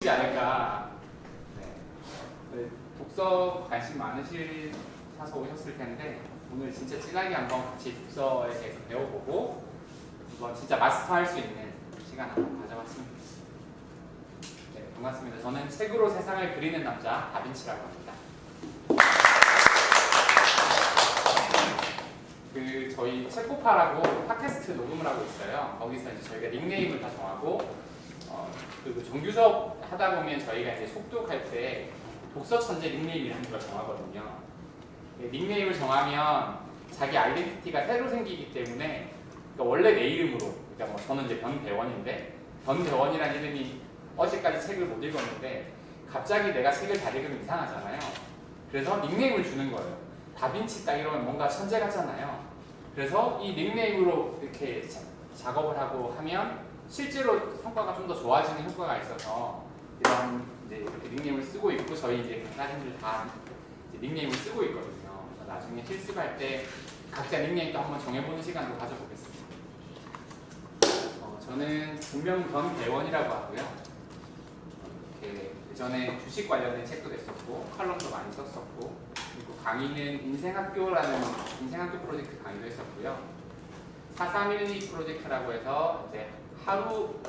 않을까. 네. 독서 관심 많으셔서 오셨을 텐데 오늘 진짜 진하게 한번 같이 독서에 대해서 배워보고 한번 진짜 마스터할 수 있는 시간 한번 가져봤으면 좋겠습니다. 네, 반갑습니다. 저는 책으로 세상을 그리는 남자 다빈치라고 합니다. 저희 책고파라고 팟캐스트 녹음을 하고 있어요. 거기서 이제 저희가 닉네임을 다 정하고 그리고 정규 수업 하다 보면 저희가 이제 속독할 때 독서 천재 닉네임이라는 걸 정하거든요. 닉네임을 정하면 자기 아이덴티티가 새로 생기기 때문에 그러니까 원래 내 이름으로, 그러니까 뭐 저는 이제 변대원인데 변대원이라는 이름이 어제까지 책을 못 읽었는데 갑자기 내가 책을 잘 읽으면 이상하잖아요. 그래서 닉네임을 주는 거예요. 다빈치 딱 이러면 뭔가 천재 같잖아요. 그래서 이 닉네임으로 이렇게 작업을 하고 하면 실제로 성과가 좀 더 좋아지는 효과가 있어서 이런 이제 이렇게 닉네임을 쓰고 있고 저희 이제 강사님들 다 이제 닉네임을 쓰고 있거든요. 그래서 나중에 실습할 때 각자 닉네임도 한번 정해보는 시간도 가져보겠습니다. 저는 분명 변대원이라고 하고요. 이렇게 예전에 주식 관련된 책도 냈었고 칼럼도 많이 썼었고 그리고 강의는 인생학교라는 인생학교 프로젝트 강의도 했었고요. 4312 프로젝트라고 해서 이제 하루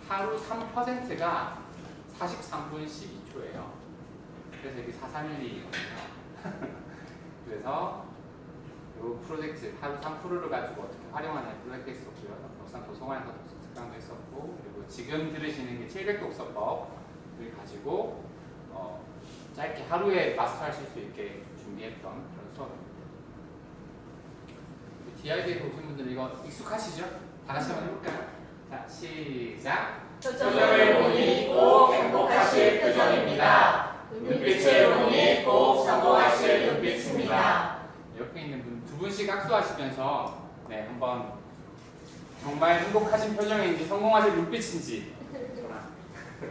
3%가 43분 12초예요. 그래서 이게 4312거든요. 그래서 이 프로젝트 하루 3%를 가지고 어떻게 활용하는 프로젝트 했었고요. 역산 도서관에서 독서 특강도 했었고 그리고 지금 들으시는 게 700독서법을 가지고 짧게 하루에 마스터하실 수 있게 준비했던 그런 수업입니다. DID에 보신 분들 이거 익숙하시죠? 다 같이 한번 해볼까요? 자, 시작! 표정을 보니 꼭 행복하실 표정입니다. 눈빛을 보니 꼭 성공하실 눈빛입니다. 옆에 있는 분 두 분씩 악수하시면서 네, 한번 정말 행복하신 표정인지 성공하실 눈빛인지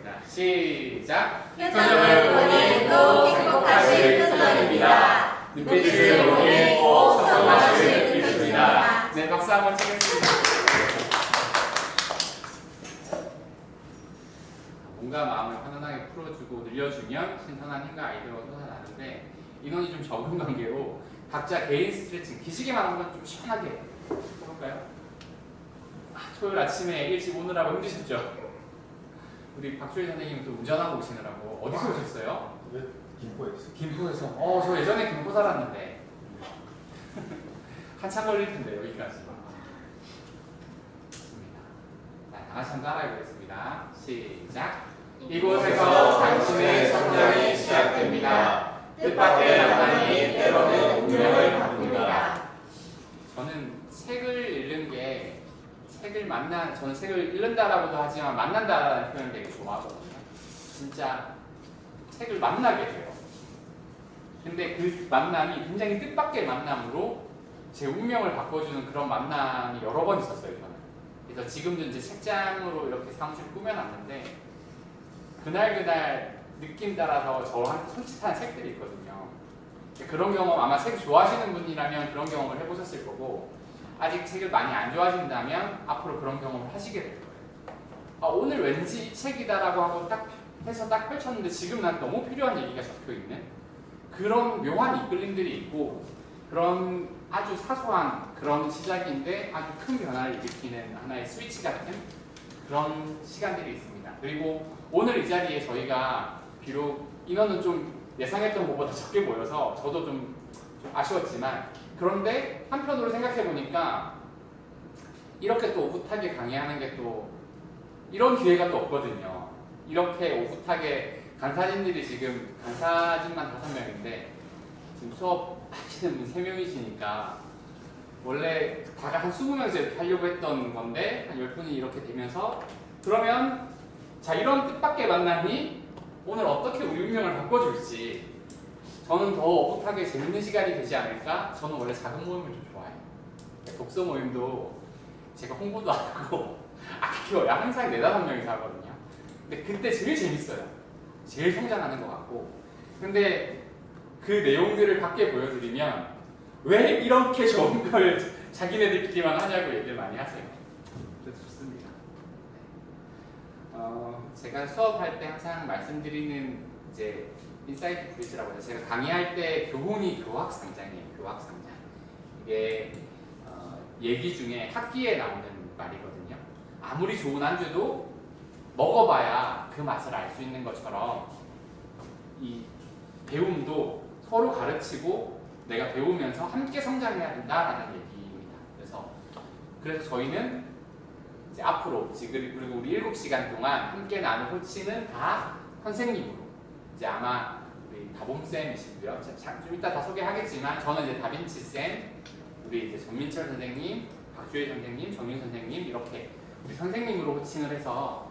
자, 시작! 표정을 보니 꼭 행복하실 표정입니다. 눈빛을 보니 꼭 성공하실 눈빛입니다. 네, 박수 한번 치겠습니다. 뭔가 마음을 편안하게 풀어주고 늘려주면 신선한 힘과 아이디어가 솟아나는데 인원이 좀 적은 관계로 각자 개인 스트레칭, 기시기만 한번 좀 시원하게 해볼까요? 토요일 아침에 일찍 오느라고 힘드셨죠? 우리 박주희 선생님은 또 운전하고 오시느라고 어디서 오셨어요? 네, 김포에서. 김포에서? 저 예전에 김포 살았는데 한참 걸릴 텐데 여기까지. 좋습니다. 자, 다 같이 한번 따라해보겠습니다. 시작! 이곳에서 당신의 성장이 시작됩니다. 뜻밖의 만남이 때로는 운명을 바꿉니다. 저는 책을 읽는 게 저는 책을 읽는다라고도 하지만 만난다라는 표현을 되게 좋아하거든요. 진짜 책을 만나게 돼요. 근데 그 만남이 굉장히 뜻밖의 만남으로 제 운명을 바꿔주는 그런 만남이 여러 번 있었어요, 저는. 그래서 지금도 이제 책장으로 이렇게 사무실 꾸며놨는데 그날 느낌 따라서 저한테 솔직한 책들이 있거든요. 그런 경험 아마 책 좋아하시는 분이라면 그런 경험을 해보셨을 거고 아직 책을 많이 안 좋아하신다면 앞으로 그런 경험을 하시게 될 거예요. 오늘 왠지 이 책이다라고 하고 딱 해서 딱 펼쳤는데 지금 난 너무 필요한 얘기가 적혀있는 그런 묘한 이끌림들이 있고 그런 아주 사소한 그런 시작인데 아주 큰 변화를 일으키는 하나의 스위치 같은 그런 시간들이 있습니다. 그리고 오늘 이 자리에 저희가 비록 인원은 좀 예상했던 것보다 적게 모여서 저도 좀 아쉬웠지만 그런데 한편으로 생각해보니까 이렇게 또 오붓하게 강의하는 게 또 이런 기회가 또 없거든요. 이렇게 오붓하게 강사진들이 지금 강사진만 5명인데 지금 수업하시는 분 3명이시니까 원래 다가 한 20명에서 이렇게 하려고 했던 건데 한 10분이 이렇게 되면서 그러면 자 이런 뜻밖의 만남이 오늘 어떻게 우리 운명을 바꿔줄지 저는 더 오붓하게 재밌는 시간이 되지 않을까? 저는 원래 작은 모임을 좀 좋아해요. 독서 모임도 제가 홍보도 안 하고 아껴요. 항상 4-5명이서 하거든요. 근데 그때 제일 재밌어요. 제일 성장하는 것 같고 근데 그 내용들을 밖에 보여드리면 왜 이렇게 좋은 걸 자기네들끼리만 하냐고 얘기를 많이 하세요. 그래서 좋습니다. 제가 수업할 때 항상 말씀드리는 이제 인사이트 브릿지라고 해서 제가 강의할 때 교훈이 교학상장이에요. 교학상장. 이게 얘기 중에 학기에 나오는 말이거든요. 아무리 좋은 안주도 먹어봐야 그 맛을 알 수 있는 것처럼 이 배움도 서로 가르치고 내가 배우면서 함께 성장해야 된다라는 얘기입니다. 그래서 저희는 이제 앞으로 지금 그리고 우리 7시간 동안 함께 나눌 코칭은 다 선생님으로 이제 아마 우리 다봄쌤이시고요. 좀 이따 다 소개하겠지만 저는 이제 다빈치쌤, 우리 이제 전민철 선생님, 박주혜 선생님, 정윤 선생님 이렇게 우리 선생님으로 코칭을 해서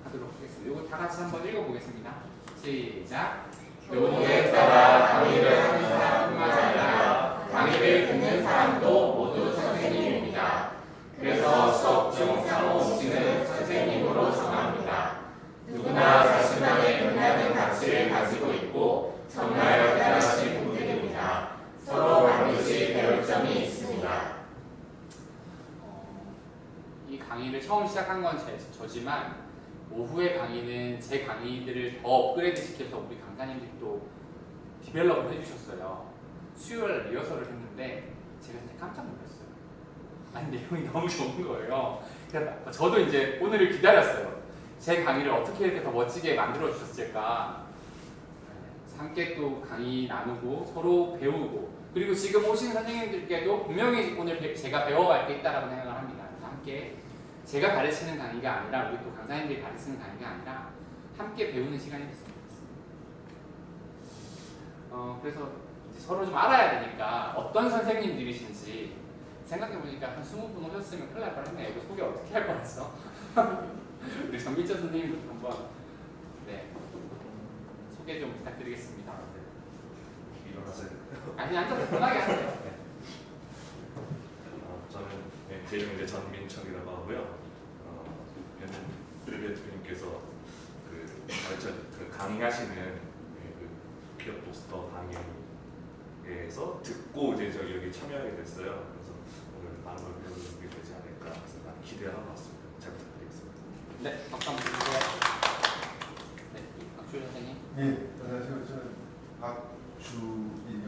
하도록 하겠습니다. 이거 다 같이 한번 읽어보겠습니다. 시작. 교훈에 따라 강의를 하는 사람뿐만 아니라 강의를 듣는 사람도 모두 선생님입니다. 그래서 수업 중 상호 호칭은 선생님으로 정합니다. 누구나 자신만의 빛나는 가치를 가지고 있고 정말 대단하신 분들입니다. 서로 반드시 배울 점이 있습니다. 이 강의를 처음 시작한 건 저지만 오후의 강의는 제 강의들을 더 업그레이드 시켜서 우리 강사님들이 또 디벨롭을 해주셨어요. 수요일 리허설을 했는데 제가 진짜 깜짝 놀랐어요. 아니 내용이 너무 좋은 거예요. 그래서 저도 이제 오늘을 기다렸어요. 제 강의를 어떻게 이렇게 더 멋지게 만들어 주셨을까. 함께 또 강의 나누고 서로 배우고 그리고 지금 오신 선생님들께도 분명히 오늘 제가 배워갈 게 있다고 생각을 합니다. 그래서 함께 제가 가르치는 강의가 아니라 우리 또 강사님들이 가르치는 강의가 아니라 함께 배우는 시간이 됐습니다. 그래서 이제 서로 좀 알아야 되니까 어떤 선생님들이신지 생각해보니까 한 20분 오셨으면 큰일 날 뻔했네. 이거 소개 어떻게 할 뻔했어? 우리 정민철 선생님도 한번 소개 좀 부탁드리겠습니다. 일어나세요. 아니 앉아서 편하게 하세요. 저는 제 이름은 이제 전민철이라고 하고요. 현재 대표님께서 강의하시는 그 기업 포스터 강의에서 듣고 이제 저희 여기 참여하게 됐어요. 그래서 오늘 많은 걸 배우게 되지 않을까 해서 기대하고 왔습니다. 잘 부탁드리겠습니다. 네, 박수 한번 주세요. 네, 박주현 선생님. 예, 안녕하세요. 저는 박주인영.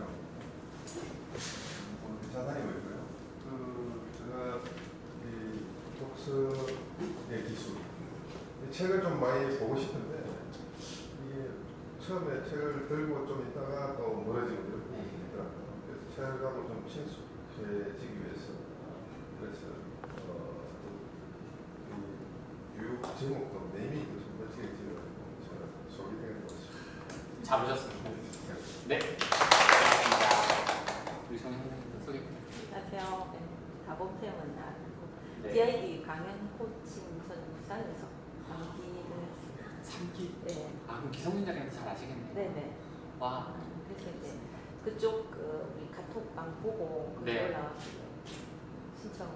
오늘 자산이 있고요. 제가 이 독서의 기술, 이 책을 좀 많이 보고 싶은데 이게 처음에 책을 들고 좀 있다가 또 멀어지거든요. 그래서 책하고 좀 친숙해지기 위해서 그래서 이 교육 제목도 네이밍도 좀 멋지게 지어가지고 제가 소개해 드렸습니다. 잘 오셨습니다. 네. 우리 정현 선생님도 소개 부탁드립니다. 안녕하세요. 네, 다봄쌤은 나고 네. DID 강연 코칭 전 부산에서 3기를 했습니다. 3기? 네. 아 그럼 기성윤장님도 잘 아시겠네요. 네네. 와. 그래서 이제 그쪽 우리 카톡방 보고 네. 올라와서 신청을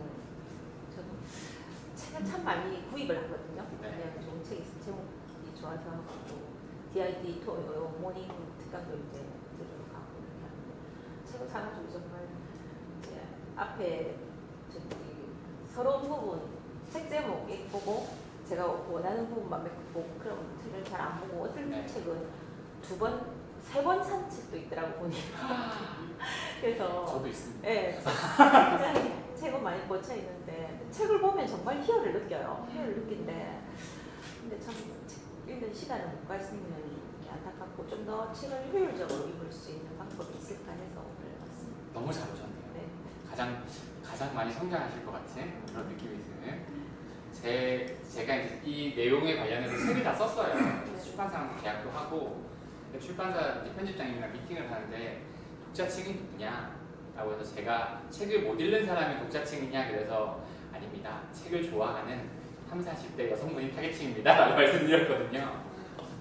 저는 책을 참 많이 구입을 하거든요. 네. 그냥 좋은 책이 있어 제목이 좋아서 하고 DID 모닝 특강도 이제 들으러 가고 이렇게 하는데 책을 사가지고 정말 이제 앞에 저기 서러운 부분 책 제목 보고 제가 원하는 부분만 몇 보고 그럼 책을 잘 안 보고 어떤 네. 책은 2번, 3번 산 책도 있더라고 보니까 그래서 저도 있습니다. 네, 굉장히 책은 많이 꽂혀 있는데 책을 보면 정말 희열을 느껴요. 희열을 느낀데 근데 참 책 읽는 시간을 못 가지면 안타깝고 좀 더 책을 효율적으로 읽을 수 있는 방법이 있을까 해서 오늘 왔습니다. 너무 잘 오셨네요. 네. 가장 많이 성장하실 것 같은 그런 느낌이 드는. 제가 이제 이 내용에 관련해서 책을 다 썼어요. 출판사랑 계약도 하고 출판사 이제 편집장님이랑 미팅을 하는데 독자층이 누구냐? 라고 해서 제가 책을 못 읽는 사람이 독자층이냐? 그래서 아닙니다. 책을 좋아하는 30, 40대 여성분이 타겟층입니다. 라고 말씀드렸거든요.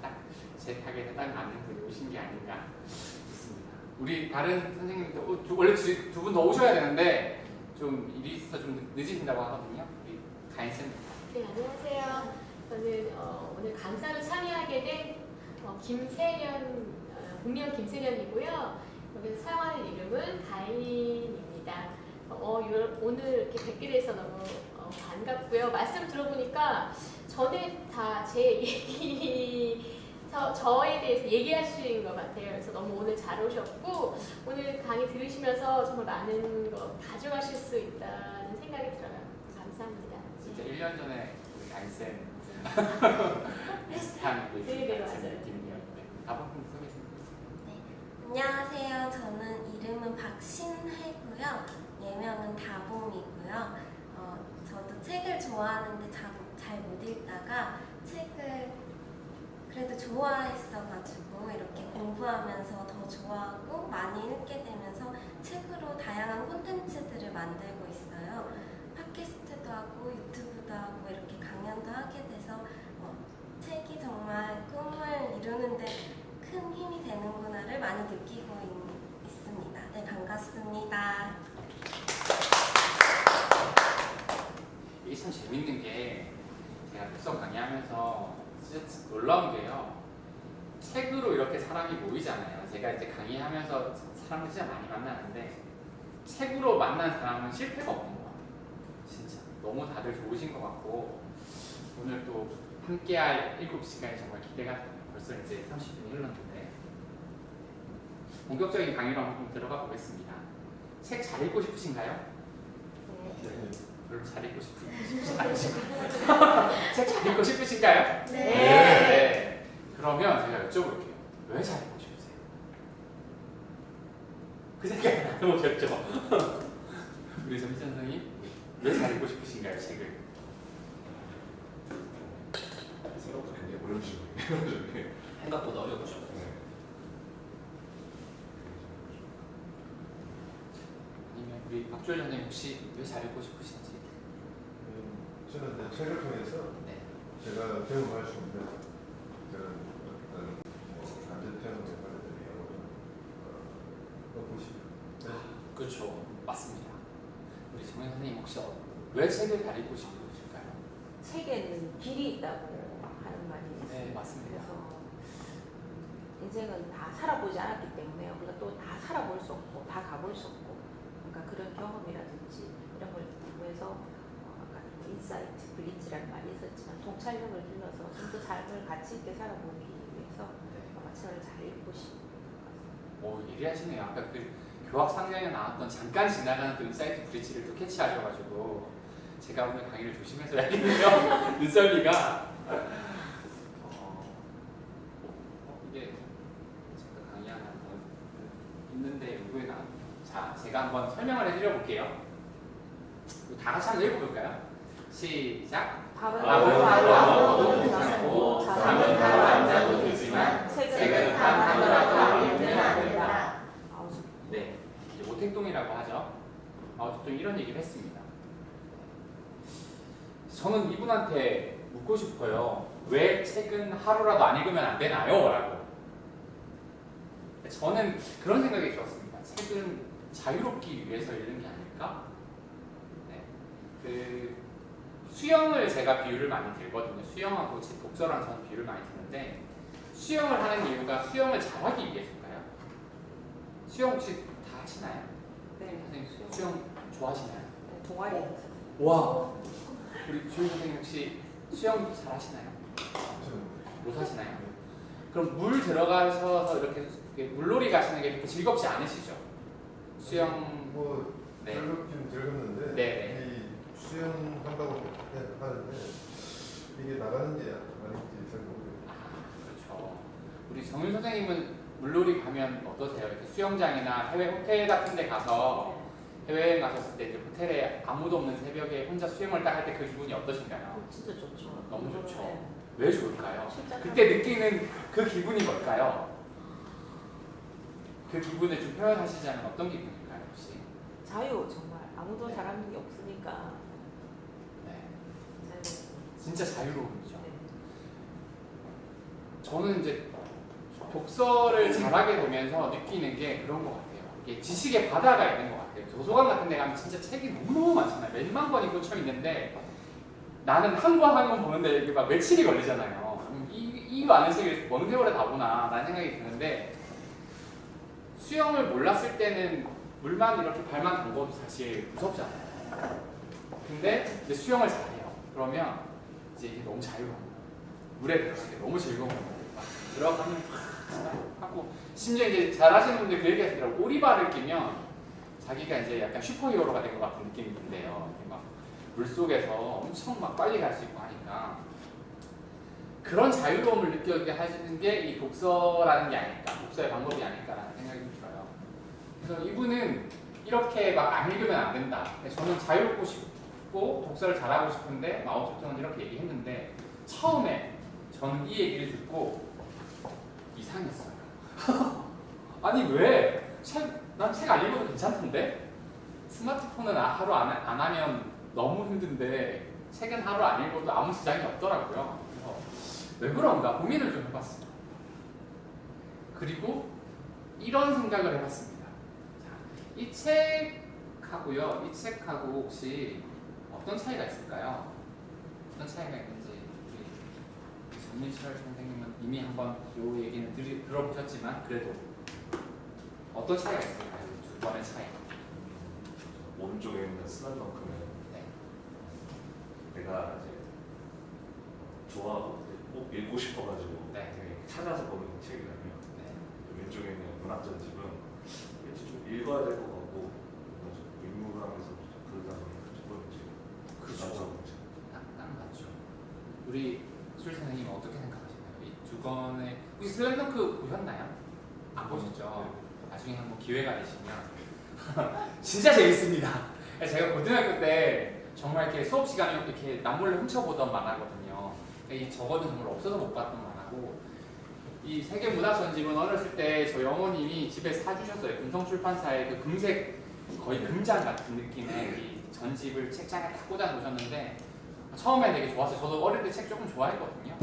딱 제 타겟에 딱 맞는 분이 오신 게 아닌가 싶습니다. 우리 다른 선생님도 원래 두 분 더 오셔야 되는데 좀 일이 있어서 좀 늦으신다고 하거든요. 우리 가인쌤. 네, 안녕하세요. 저는 오늘 강사로 참여하게 된 국명 김세련이고요. 여기서 사용하는 이름은 가인입니다. 오늘 이렇게 뵙게 돼서 너무 반갑고요. 말씀 들어보니까 전에 다 제 얘기 저에 대해서 얘기하신 것 같아요. 그래서 너무 오늘 잘 오셨고 오늘 강의 들으시면서 정말 많은 거 가져가실 수 있다는 생각이 들어요. 감사합니다. 진짜 1년 전에 우리 강쌤 비슷한 그 네, 같은 맞아요. 느낌이에요. 네. 다방 소개 좀 해주세요. 안녕하세요. 저는 이름은 박신혜고요. 예명은 다봄이고요. 저도 책을 좋아하는데 잘 못 읽다가 책을 그래도 좋아했어가지고 이렇게 공부하면서 더 좋아하고 많이 읽게 되면서 책으로 다양한 콘텐츠들을 만들고 있어요. 팟캐스트도 하고 유튜브도 하고 이렇게 강연도 하게 돼서 책이 정말 꿈을 이루는데 큰 힘이 되는구나를 많이 느끼고 있습니다. 네, 반갑습니다. 이게 참 재밌는 게 제가 독서 강의하면서 진짜 놀라운 게요. 책으로 이렇게 사람이 모이잖아요. 제가 이제 강의하면서 사람을 진짜 많이 만나는데 책으로 만난 사람은 실패가 없는 것 같아요. 진짜 너무 다들 좋으신 것 같고 오늘 또 함께할 7시간이 정말 기대가 돼요. 벌써 이제 30분이 흘렀는데 본격적인 강의로 한번 들어가 보겠습니다. 책 잘 읽고 싶으신가요? 네. 별로 잘 읽고 싶으신 아니시고 책 잘 읽고 싶으실까요? 네. 네. 그러면 제가 여쭤볼게요. 왜 잘 읽고 싶으세요? 그 생각 안 해보셨죠? 우리 전미찬 선생님 왜 잘 읽고 싶으신가요, 책을? 생각보다 굉장히 어려운 질문이에요. 생각보다 어렵죠. 아니면 우리 박주열 선생님 혹시 왜 잘 읽고 싶으신지? 저는 이제 책을 통해서 네. 제가 경험할 수 있는 그런 어떤 안전 경험에 관련된 내용을 얻고 싶어요. 그렇죠. 맞습니다. 우리 정현 선생님 혹시 왜 책을 잘 읽고 싶으실까요? 책에는 길이 있다고 하는 말이 있어요. 네, 맞습니다. 그래서 인생은 다 살아보지 않았기 때문에 우리가 또 다 살아볼 수 없고 다 가볼 수 없고 그러니까 그런 경험이라든지 이런 걸 통해서 아까 인사이트, 블리츠라는 말이 있었지만 통찰력을 길러서 좀 더 삶을 가치 있게 살아보기 위해서 아마 책을 잘 읽고 싶은 것 같습니다. 예리하시네요. 아까 그 교학 상장에 나왔던 잠깐 지나가는 그 인사이트 브릿지를 또 캐치하셔가지고 제가 오늘 강의를 조심해서 해야겠네요. 눈썰미가 이게 제가 강의하는 거 있는데 요거에 나. 자, 제가 한번 설명을 해드려볼게요. 다 같이 한번 읽어볼까요? 시작. 밥은 밥은 바로 아무도 아무도 먹지 먹지 않고 않고 잠은 바로 안 자도 되지만 책은 밤하더라도 읽으면 안 된다. 아우, 네, 이제 오택동이라고 하죠. 마오쩌둥이 이런 얘기를 했습니다. 저는 이분한테 묻고 싶어요. 왜 책은 하루라도 안 읽으면 안 되나요? 라고. 저는 그런 생각이 들었습니다. 책은 자유롭기 위해서 읽는 게 아닐까? 네. 그 수영을 제가 비유를 많이 들거든요. 수영하고 제 독서랑 저는 비유를 많이 드는데 수영을 하는 이유가 수영을 잘하기 위해서인가요? 수영 혹시 다 하시나요? 네, 선생님 수영 좋아하시나요? 네, 동아리에서 와, 우리 주희 선생님 혹시 수영 잘 하시나요? 저는 못 하시나요? 그럼 물 들어가셔서 이렇게 물놀이 가시는 게 그렇게 즐겁지 않으시죠? 수영 뭐 네. 즐겁긴 즐겁는데 네. 이 수영한다고 하는데 이게 나가는지 아닌지 잘 모르겠어요. 그렇죠. 우리 정윤 선생님은 물놀이 가면 어떠세요? 이렇게 수영장이나 해외 호텔 같은 데 가서 해외여행 가셨을 때 이제 호텔에 아무도 없는 새벽에 혼자 수영을 딱 할 때 그 기분이 어떠신가요? 진짜 좋죠. 너무 좋죠. 네. 왜 좋을까요? 진짜 그때 느끼는 그 기분이 뭘까요? 그 기분을 좀 표현하시자면 어떤 기분일까요, 혹시? 자유 정말 아무도 네. 잘하는 게 없으니까 네, 자유. 진짜 자유로움이죠. 네. 저는 이제 독서를 잘하게 되면서 느끼는 게 그런 것 같아요. 이게 지식의 바다가 있는 것 같아요. 도서관 같은 데 가면 진짜 책이 너무너무 많잖아요. 몇만 권이 꽂혀 있는데 나는 한 권 한 권 보는데 이게 막 며칠이 걸리잖아요. 이 많은 책을 어느 세월에 다 보나 라는 생각이 드는데 수영을 몰랐을 때는 물만 이렇게 발만 담궈도 사실 무섭잖아요. 근데 이제 수영을 잘해요. 그러면 이제 이게 너무 자유로운 거예요. 물에 들어가기 너무 즐거운 거예요. 막 들어가면 하고 심지어 이제 잘하시는 분들 그 얘기 하시더라고요. 오리발을 끼면 자기가 이제 약간 슈퍼히어로가 된 것 같은 느낌이 든대요. 막 물속에서 엄청 막 빨리 갈 수 있고 하니까 그런 자유로움을 느끼게 하시는 게 이 독서라는 게 아닐까, 독서의 방법이 아닐까라는 생각이 좀 들어요. 그래서 이분은 이렇게 막 안 읽으면 안 된다. 저는 자유롭고 싶고 독서를 잘하고 싶은데 마오쩌둥은 이렇게 얘기했는데 처음에 저는 이 얘기를 듣고 이상했어요. 아니 왜? 난 책 안 읽어도 괜찮던데? 스마트폰은 하루 안 하면 너무 힘든데 책은 하루 안 읽어도 아무 지장이 없더라고요. 그래서 왜 그런가 고민을 좀 해봤어요. 그리고 이런 생각을 해봤습니다. 자, 이 책하고요, 이 책하고 혹시 어떤 차이가 있을까요? 어떤 차이가 있는지 우리 전민철 선생님은 이미 한번 이 얘기는 들어보셨지만 그래도 어떤 차이가 있을까요? 두 번의 차이. 오른쪽에 있는 슬램덩크는 네. 내가 이제 좋아하고 꼭 읽고 싶어가지고 네. 되게 찾아서 보는 책이라면 네. 왼쪽에 있는 문학전집은 왠지 좀 읽어야 될 것 같고 뭔가 좀 의무감에서 그러다 보니까 조금 이제 그렇죠. 딱 맞죠. 우리 술 선생님은 어떻게 생각하시나요? 이 두 권의 혹시 슬램덩크 보셨나요? 안 보셨죠? 나중에 한번 기회가 되시면 진짜 재밌습니다. 제가 고등학교 때 정말 이렇게 수업 시간에 이렇게 남몰래 훔쳐보던 만화거든요. 이 저거는 정말 없어서 못 봤던 만화고 이 세계 문학 전집은 어렸을 때 저희 어머님이 집에 사주셨어요. 금성출판사의 그 금색 거의 금장 같은 느낌의 이 전집을 책장에 딱 꽂아 놓으셨는데 처음에 되게 좋았어요. 저도 어릴 때 책 조금 좋아했거든요.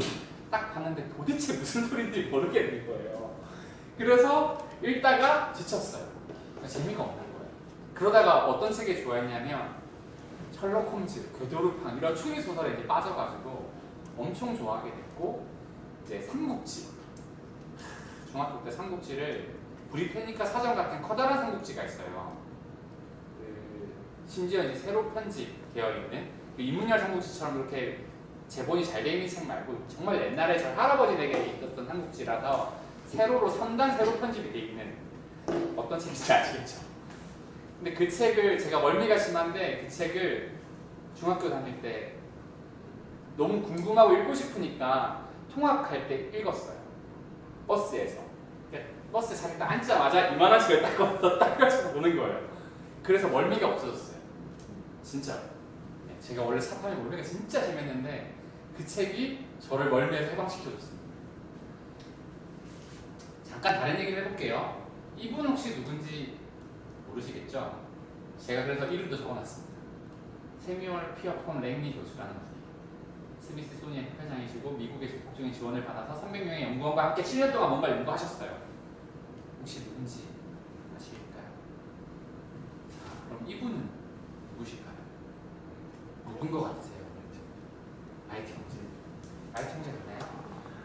딱 봤는데 도대체 무슨 소리인지 모르겠는 거예요. 그래서 읽다가 지쳤어요. 재미가 없는 거예요. 그러다가 어떤 책을 좋아했냐면 셜록 홈즈, 괴도르팡 이런 추리 소설에 이제 빠져가지고 엄청 좋아하게 됐고 이제 삼국지 중학교 때 삼국지를 브리테니카 사전 같은 커다란 삼국지가 있어요. 심지어 이제 세로 편집되어 있는 이문열 삼국지처럼 이렇게 제본이 잘 돼 있는 책 말고 정말 옛날에 저희 할아버지 댁에 있었던 삼국지라서 세로로 3단 세로 편집이 돼 있는 어떤 책인지 아시겠죠? 근데 그 책을 제가 멀미가 심한데 그 책을 중학교 다닐 때 너무 궁금하고 읽고 싶으니까 통학할 때 읽었어요. 버스에서. 버스에 자기 딱 앉자마자 이만한 책을 딱 꺼서 보는 거예요. 그래서 멀미가 없어졌어요. 진짜. 제가 원래 차 타면 멀미가 진짜 심했는데 그 책이 저를 멀미에서 해방시켜줬습니다. 잠깐 다른 얘기를 해볼게요. 이분 혹시 누군지 모르시겠죠? 제가 그래서 이름도 적어놨습니다. 세뮤얼 피어폰 랭리 교수라는 분이에요. 스미스 소니언 협회장이시고 미국에서 국적인 지원을 받아서 300명의 연구원과 함께 7년 동안 뭔가 연구하셨어요. 혹시 누군지 아실까요? 자, 그럼 이분은 누구실까요? 누군 것 같으세요? IT 형제. IT 형제 맞나요?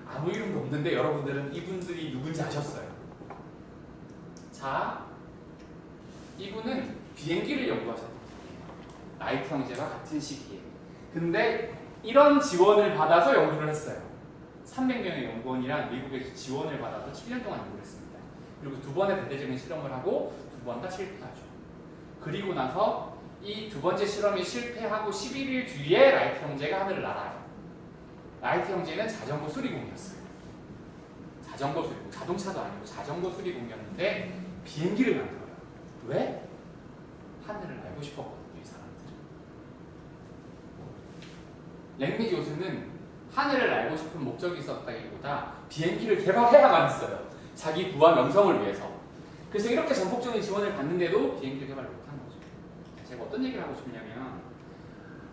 아무 이름도 없는데 여러분들은 이분들이 누군지 아셨어요. 자, 이분은 비행기를 연구하셨던 분이에요. 라이트 형제가 같은 시기에. 근데 이런 지원을 받아서 연구를 했어요. 300명의 연구원이랑 미국에서 지원을 받아서 7년 동안 연구를 했습니다. 그리고 두 번의 대대적인 실험을 하고 두 번 다 실패하죠. 그리고 나서 이 두 번째 실험이 실패하고 11일 뒤에 라이트 형제가 하늘을 날아요. 라이트 형제는 자전거 수리공이었어요. 자전거 수리공, 자동차도 아니고 자전거 수리공이었는데 비행기를 만들어요. 왜? 하늘을 날고 싶었거든요, 이 사람들은. 랭리 교수는 하늘을 날고 싶은 목적이 있었다기보다 비행기를 개발해야만 했어요. 자기 부와 명성을 위해서. 그래서 이렇게 전폭적인 지원을 받는데도 비행기를 개발을 못한 거죠. 제가 어떤 얘기를 하고 싶냐면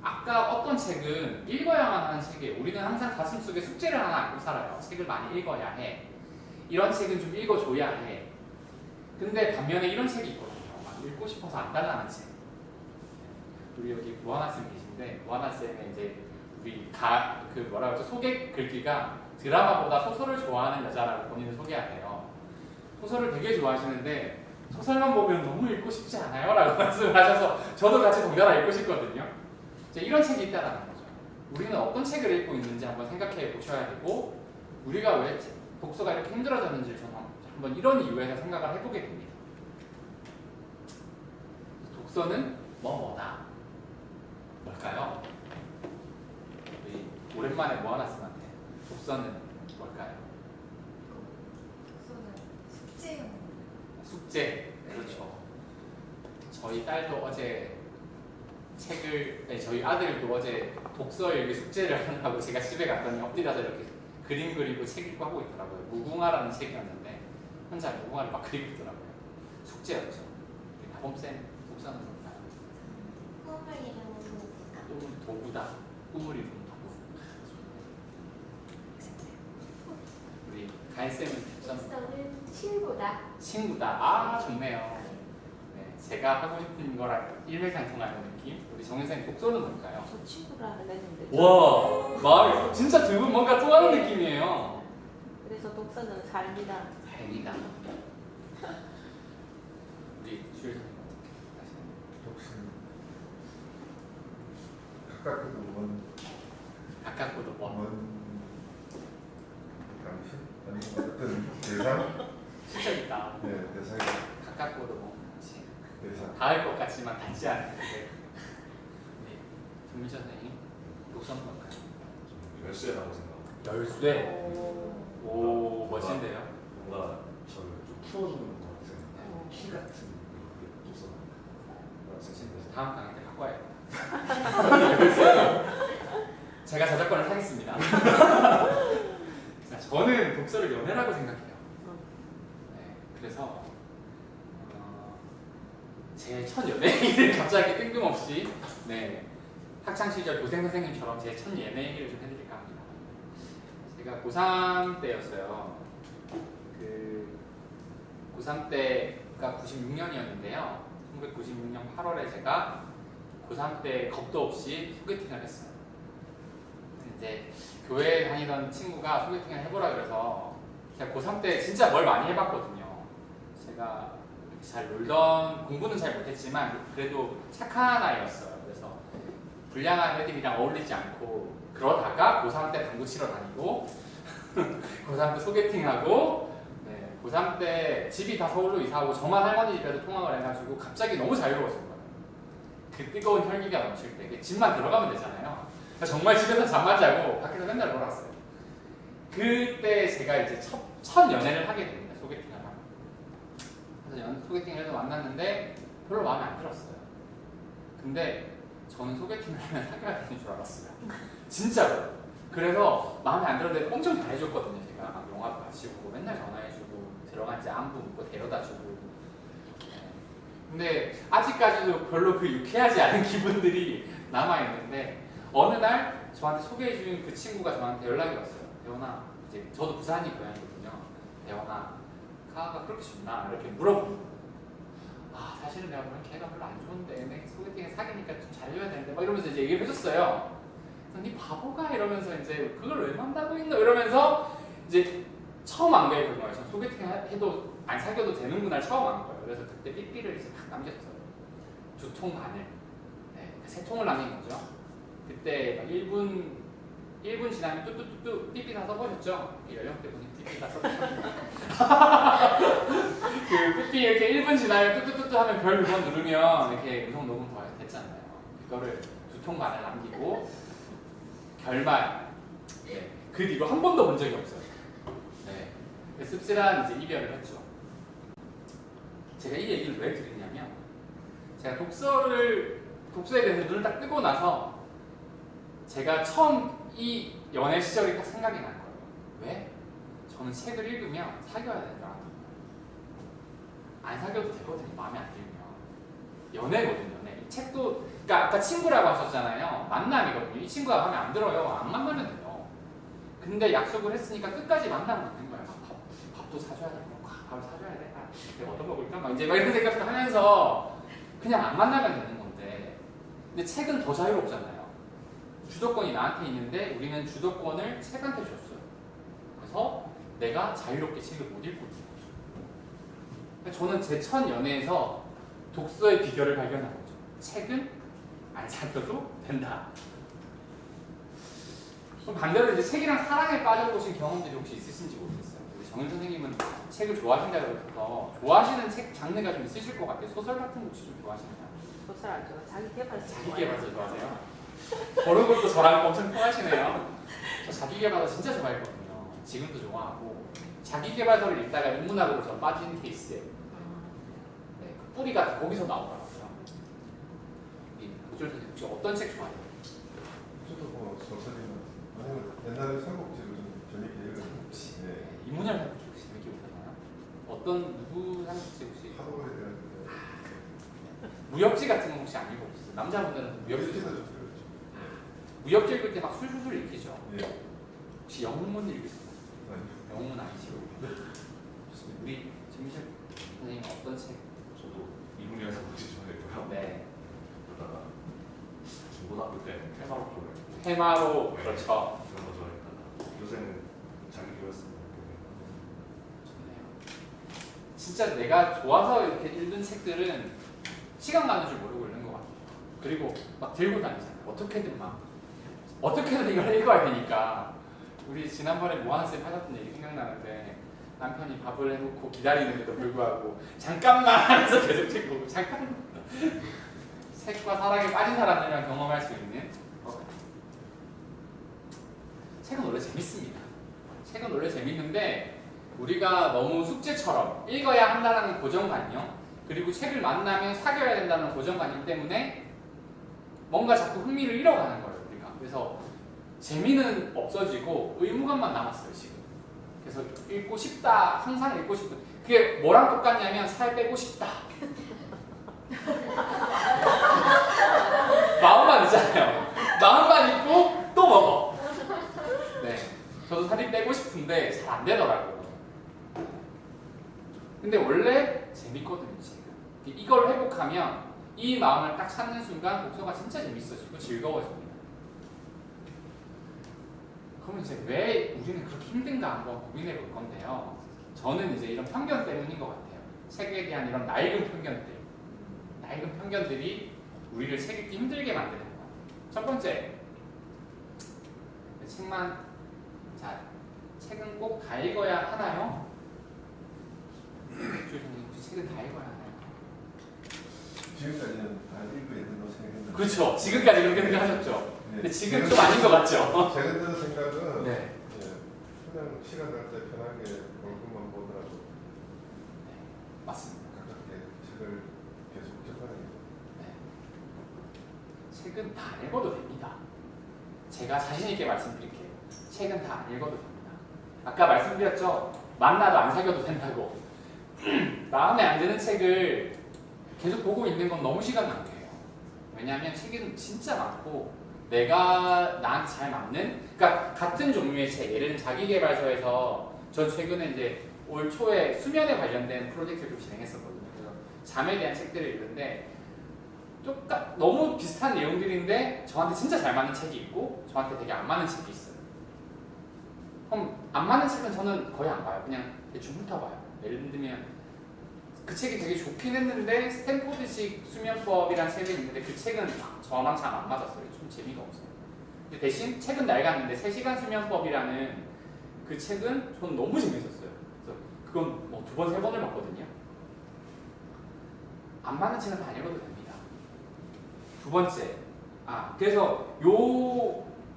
아까 어떤 책은 읽어야만 하는 책이에요. 우리는 항상 가슴속에 숙제를 하나 안고 살아요. 책을 많이 읽어야 해. 이런 책은 좀 읽어줘야 해. 근데 반면에 이런 책이 있거든요. 막 읽고 싶어서 안 달라는 책. 우리 여기 무하나 쌤 계신데 무하나 쌤의 이제 우리 그 뭐라 그러죠? 소개 글귀가 드라마보다 소설을 좋아하는 여자라고 본인을 소개하네요. 소설을 되게 좋아하시는데 소설만 보면 너무 읽고 싶지 않아요? 라고 말씀을 하셔서 저도 같이 동전아 읽고 싶거든요. 이런 책이 있다라는 거죠. 우리는 어떤 책을 읽고 있는지 한번 생각해 보셔야 되고 우리가 왜 독서가 이렇게 힘들어졌는지를 저는 한번 이런 이유에서 생각을 해보게 됩니다. 독서는 뭐다? 뭘까요? 우리 오랜만에 모아놨음한테 독서는 뭘까요? 숙제요. 숙제. 그렇죠. 저희 딸도 어제 저희 아들도 어제 독서 일기 숙제를 하느라고 제가 집에 갔더니 엎드려서 이렇게 그림 그리고 책 읽고 하고 있더라고요. 무궁화라는 책이었는데 혼자 무궁화를 막 그리고 있더라고요. 숙제였죠. 다봄쌤 독서는 뭘까요? 꿈을 이루는 도구다. 꿈은 도구다. 꿈을 이루는 도구. 우리 가인쌤은 독서는 독서는 친구다. 친구다. 아 좋네요. 네, 제가 하고 싶은 거랑 일맥상통하는 느낌. 우리 정윤생 독서는 뭘까요? 저 친구라 했는데. 와 말 진짜 두 분 뭔가 통하는 느낌이에요. 그래서 독서는 삶이다. 다행이다. 우리 주일 선생님 독서는 가깝게도 먼 가깝고도 먼 당신 아니면 어떤 대상 실적이다. 네 대상이 가깝고도 먼 당신. 대상 닿을 것 같지만 닿지 않는데. 네, 김민철 선생님 독서는 뭘까요? 좀 열쇠라고 생각합니다. 열쇠. 오. 오 멋진데요. 뭔가 저를 좀 풀어주는 것 같은 키 같은 그런 독서가 그래서 다음 강의 때 갖고 와야겠다. 열쇠. 제가 저작권을 사겠습니다. 자, 저는 독서를 연애라고 생각해요. 네, 그래서 제 첫 연애 얘기를 갑자기 뜬금없이 학창 시절 교생 선생님처럼 제 첫 연애 얘기를 좀 해드릴까 합니다. 제가 고3 때였어요. 고3 때가 96년이었는데요. 1996년 8월에 제가 고3 때 겁도 없이 소개팅을 했어요. 이제 교회에 다니던 친구가 소개팅을 해보라 그래서 제가 고3 때 진짜 뭘 많이 해봤거든요. 제가 잘 놀던 공부는 잘 못했지만 그래도 착한 아이였어요. 그래서 불량한 애들이랑 어울리지 않고 그러다가 고3 때 당구 치러 다니고 고3 때 소개팅하고 고3 때 집이 다 서울로 이사하고 저만 할머니 집에서 통학을 해가지고 갑자기 너무 자유로워진 거예요. 그 뜨거운 혈기가 넘칠 때 집만 들어가면 되잖아요. 그러니까 정말 집에서 잠만 자고 밖에서 맨날 놀았어요. 그때 제가 이제 첫 연애를 하게 됩니다. 소개팅을 하고. 그래서 소개팅을 해서 만났는데 별로 마음에 안 들었어요. 근데 저는 소개팅을 하면 사귀어야 되는 줄 알았어요. 진짜로. 그래서 마음에 안 들었는데 엄청 잘해줬거든요. 제가 막 영화도 같이 보고 맨날 전화해주고 들어간지 안부 묻고 데려다주고. 근데 아직까지도 별로 그 유쾌하지 않은 기분들이 남아있는데 어느 날 저한테 소개해준 그 친구가 저한테 연락이 왔어요. 대원아, 이제 저도 부산이 고향이거든요. 대원아, 카가 그렇게 좋나? 이렇게 물어보는 거예요. 아, 사실은 내가 그런 걔가 별로 안 좋은데 내 소개팅에 사귀니까 좀 잘해줘야 되는데 막 이러면서 이제 얘기를 해줬어요. 그래서 네 바보가 이러면서 이제 그걸 왜 만나고 있노? 이러면서 이제 처음 안 가요. 그런 거예요. 소개팅 해도 안 사귀어도 되는구나 처음 안 거예요. 그래서 그때 삐삐를 이제 막 남겼어요. 2통 반을. 네, 3통을 남긴 거죠. 그때 1분 지나면 뚜뚜뚜뚜 삐삐 다 써보셨죠? 연령대 분이 삐삐 다 써보셨죠? 그 삐삐 이렇게 1분 지나면 뚜뚜뚜뚜 하면 별 2번 누르면 이렇게 음성 녹음 더 됐잖아요. 그거를 2통 반을 남기고 결말. 네, 그 뒤로 한 번도 본 적이 없어요. 네, 씁쓸한 이제 이별을 했죠. 제가 이 얘기를 왜 드리냐면 제가 독서에 대해서 눈을 딱 뜨고 나서 제가 처음 이 연애 시절이 딱 생각이 난 거예요. 왜? 저는 책을 읽으면 사귀어야 되는 줄 알았거든요. 안 사귀어도 되거든요. 마음에 안 들면. 연애거든요. 연애. 이 책도 그러니까 아까 친구라고 하셨잖아요. 만남이거든요. 이 친구가 마음에 안 들어요. 안 만나면 돼요. 근데 약속을 했으니까 끝까지 만나면 되는 거예요. 밥도 사줘야 되고 밥을 사줘야 돼. 내가 얻어먹을까? 막 이제 막 이런 생각도 하면서 그냥 안 만나면 되는 건데 근데 책은 더 자유롭잖아요. 주도권이 나한테 있는데 우리는 주도권을 책한테 줬어요. 그래서 내가 자유롭게 책을 못 읽고 있는 거죠. 저는 제 첫 연애에서 독서의 비결을 발견한 거죠. 책은 안 사귀어도 된다. 그럼 반대로 이제 책이랑 사랑에 빠져보신 경험들이 혹시 있으신지 모르겠어요. 우리 정윤 선생님은 책을 좋아하신다고 그래서 좋아하시는 책 장르가 좀 있으실 것 같아요. 소설 같은 거 혹시 좀 좋아하시나요? 소설 알죠? 자기 개발서. 자기 개발서 좋아하세요? 그런 것도 저랑 엄청 통하시네요. 저 자기 개발서 진짜 좋아했거든요. 지금도 좋아하고 자기 개발서를 읽다가 인문학으로 저 빠진 케이스에 네, 그 뿌리가 거기서 나오더라고요. 이 고졸 선생님 혹시 어떤 책 좋아해요? 저도 뭐 소설이나 아니면 옛날에 삼국지를 좀 재밌게 읽었는데 네. 인문학 혹시 재밌게 보셨나요? 어떤 누구 상식 혹시 하도 오래되었는데 무협지 같은 건 혹시 안 읽어보셨어요? 남자분들은 무협지 좀 좋아해요. 그렇죠. 무협지 읽을 때 막 술술술 읽히죠. 예. 혹시 영문 읽으셨나요? 아니, 영문 아니시고 좋습니다. 우리 김민철 선생님 어떤 책? 저도 이문열 삼국지 좋아했고요. 네. 그러다가 중고등학교 때 테마로 쪽을 테마로 네. 그렇죠. 그런 거 좋아했다가 요새는 자기 개발서만 보면 좋네요. 진짜 내가 좋아서 이렇게 읽은 책들은 시간 가는 줄 모르고 읽는 것 같아요. 그리고 막 들고 다니잖아요. 어떻게든 이걸 읽어야 되니까. 우리 지난번에 모한쌤 하셨던 얘기 생각나는데 남편이 밥을 해놓고 기다리는데도 불구하고 잠깐만 하면서 계속 책 보고 잠깐만 책과 사랑에 빠진 사람들만 경험할 수 있는 책은 원래 재밌습니다. 책은 원래 재밌는데 우리가 너무 숙제처럼 읽어야 한다는 고정관념 그리고 책을 만나면 사귀어야 된다는 고정관념 때문에 뭔가 자꾸 흥미를 잃어가는 거예요. 우리가. 그래서 재미는 없어지고 의무감만 남았어요 지금. 그래서 읽고 싶다 항상 읽고 싶은 그게 뭐랑 똑같냐면 살 빼고 싶다 마음만 있잖아요. 마음만 있고 또 먹어. 네, 저도 살이 빼고 싶은데 잘 안 되더라고요. 근데 원래 재밌거든요 지금. 이걸 회복하면 이 마음을 딱 찾는 순간 독서가 진짜 재밌어지고 즐거워집니다. 그러면 이제 왜 우리는 그렇게 힘든가 한번 고민해 볼 건데요. 저는 이제 이런 편견 때문인 것 같아요. 책에 대한 이런 낡은 편견들이 우리를 책 읽기 힘들게 만드는 것 같아요. 첫 번째, 책은 꼭 다 읽어야 하나요? 혹시 책은 다 읽어야 하나요? 지금까지는 다 읽어야 된다고 생각했는데 그렇죠. 지금까지 그렇게 생각하셨죠. 네. 근데 지금 좀 아닌 것 같죠. 제가 드는 생각은 네. 그냥 시간 날 때 편하게 얼굴만 보더라도 맞습니다. 가깝게 책을 계속 접하는 게 네. 책은 다 안 읽어도 됩니다. 제가 자신 있게 말씀드릴게요. 책은 다 안 읽어도 됩니다. 아까 말씀드렸죠. 만나도 안 사귀어도 된다고. 마음에 안 드는 책을 계속 보고 있는 건 너무 시간 낭비예요. 왜냐하면 책은 진짜 많고 내가 나한테 잘 맞는 그러니까 같은 종류의 책 예를 들면 자기계발서에서 전 최근에 이제 올 초에 수면에 관련된 프로젝트를 좀 진행했었거든요. 그래서 잠에 대한 책들을 읽는데 너무 비슷한 내용들인데 저한테 진짜 잘 맞는 책이 있고 저한테 되게 안 맞는 책이 있어요. 그럼 안 맞는 책은 저는 거의 안 봐요. 그냥 대충 훑어봐요. 예를 들면 그 책이 되게 좋긴 했는데 스탠포드식 수면법이라는 책이 있는데 그 책은 저랑 잘 안 맞았어요. 좀 재미가 없어요. 근데 대신 책은 낡았는데 3시간 수면법이라는 그 책은 저는 너무 재밌었어요. 그래서 그건 뭐 2번, 3번을 봤거든요. 안 맞는 책은 다 읽어도 됩니다. 두 번째, 그래서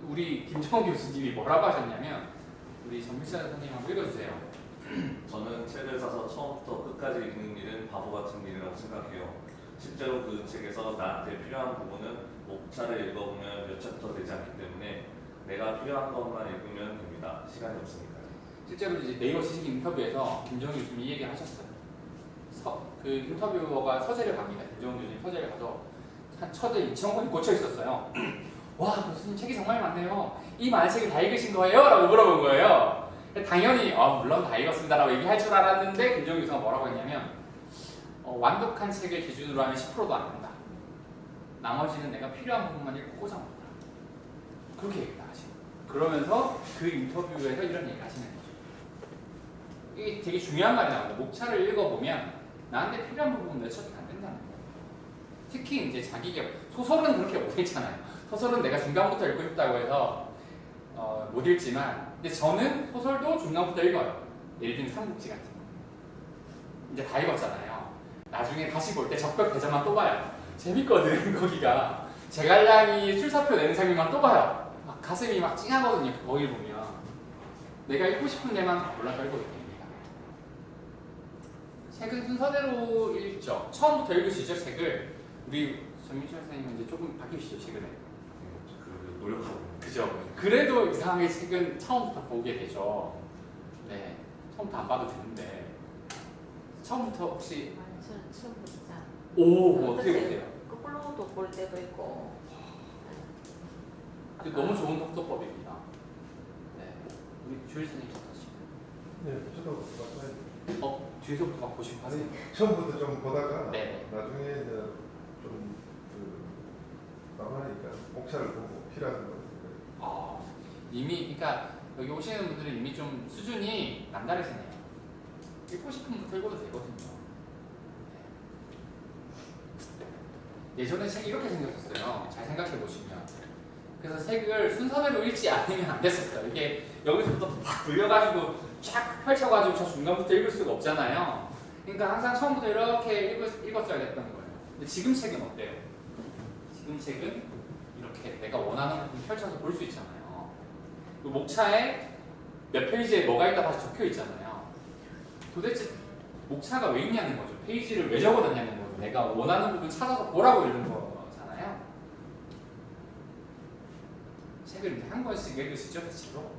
우리 김정호 교수님이 뭐라고 하셨냐면 우리 전민철 선생님 한번 읽어주세요. 저는 책을 사서 처음부터 끝까지 읽는 일은 바보 같은 일이라고 생각해요. 실제로 그 책에서 나한테 필요한 부분은 목차를 읽어보면 몇 챕터 되지 않기 때문에 내가 필요한 것만 읽으면 됩니다. 시간이 없으니까요. 실제로 이제 네이버 지식 인터뷰에서 김정은 교수님이 이 얘기를 하셨어요. 그 인터뷰어가 서재를 갑니다. 김정은 교수님 서재를 가서 한 서재 2,000권이 꽂혀 있었어요. 와 교수님 책이 정말 많네요. 이 많은 책을 다 읽으신 거예요? 라고 물어본 거예요. 당연히 물론 다 읽었습니다 라고 얘기할 줄 알았는데 김정은 교수가 뭐라고 했냐면 완독한 책을 기준으로 하면 10%도 안 된다. 나머지는 내가 필요한 부분만 읽고 꽂아놓는다. 그렇게 얘기를 하시고 그러면서 그 인터뷰에서 이런 얘기를 하시는 거죠. 이게 되게 중요한 말이 나옵니다. 목차를 읽어보면 나한테 필요한 부분은 몇 챕터 안 된다는 거예요. 특히 이제 자기개발 소설은 그렇게 못했잖아요. 소설은 내가 중간부터 읽고 싶다고 해서 못 읽지만, 근데 저는 소설도 중간부터 읽어요. 예를 들면 삼국지 같은 거. 이제 다 읽었잖아요. 나중에 다시 볼 때 적벽 대전만 또 봐요. 재밌거든. 거기가 제갈량이 출사표 내는 장면만 또 봐요. 막 가슴이 막 찡하거든요. 거기 보면 내가 읽고 싶은 데만 올라가 읽어도 됩니다. 책은 순서대로 읽죠. 처음부터 읽으시죠, 책을. 우리 전민철 선생님은 이제 조금 바뀌시죠, 최근에. 그 노력하고 있는 그죠? 그래도 이상하게 책은 처음부터 보게 되죠. 네, 처음부터 안 봐도 되는데 처음부터 혹시 아니, 저는 처음부터 진짜 뭐 어떻게 보세요? 거꾸로도 볼 때도 있고. 그 너무 좋은 독서법입니다. 네, 우리 주일 선생님 어떠시나요? 네, 저도 마찬가지. 뒤에서부터 막 보시고 하세요. 처음부터 좀 보다가 네. 나중에 이제 좀 남아니까 목차를 보고 필요한 거. 이미 그러니까 여기 오시는 분들은 이미 좀 수준이 남다르시네요. 읽고 싶은 부터 읽어도 되거든요. 예전에 책이 이렇게 생겼었어요. 잘 생각해 보시면. 그래서 책을 순서대로 읽지 않으면 안 됐었어요. 이게 여기서부터 딱 돌려가지고 쫙 펼쳐가지고 저 중간부터 읽을 수가 없잖아요. 그러니까 항상 처음부터 이렇게 읽었어야 됐던 거예요. 근데 지금 책은 어때요? 지금 책은 이렇게 내가 원하는 부분 펼쳐서 볼 수 있잖아요. 그 목차에 몇 페이지에 뭐가 있다 다시 적혀 있잖아요. 도대체 목차가 왜 있냐는 거죠. 페이지를 왜 적어놨냐는 거죠. 내가 원하는 부분 찾아서 보라고 읽는 거잖아요. 책을 이제 한 권씩 읽으시죠, 대체로.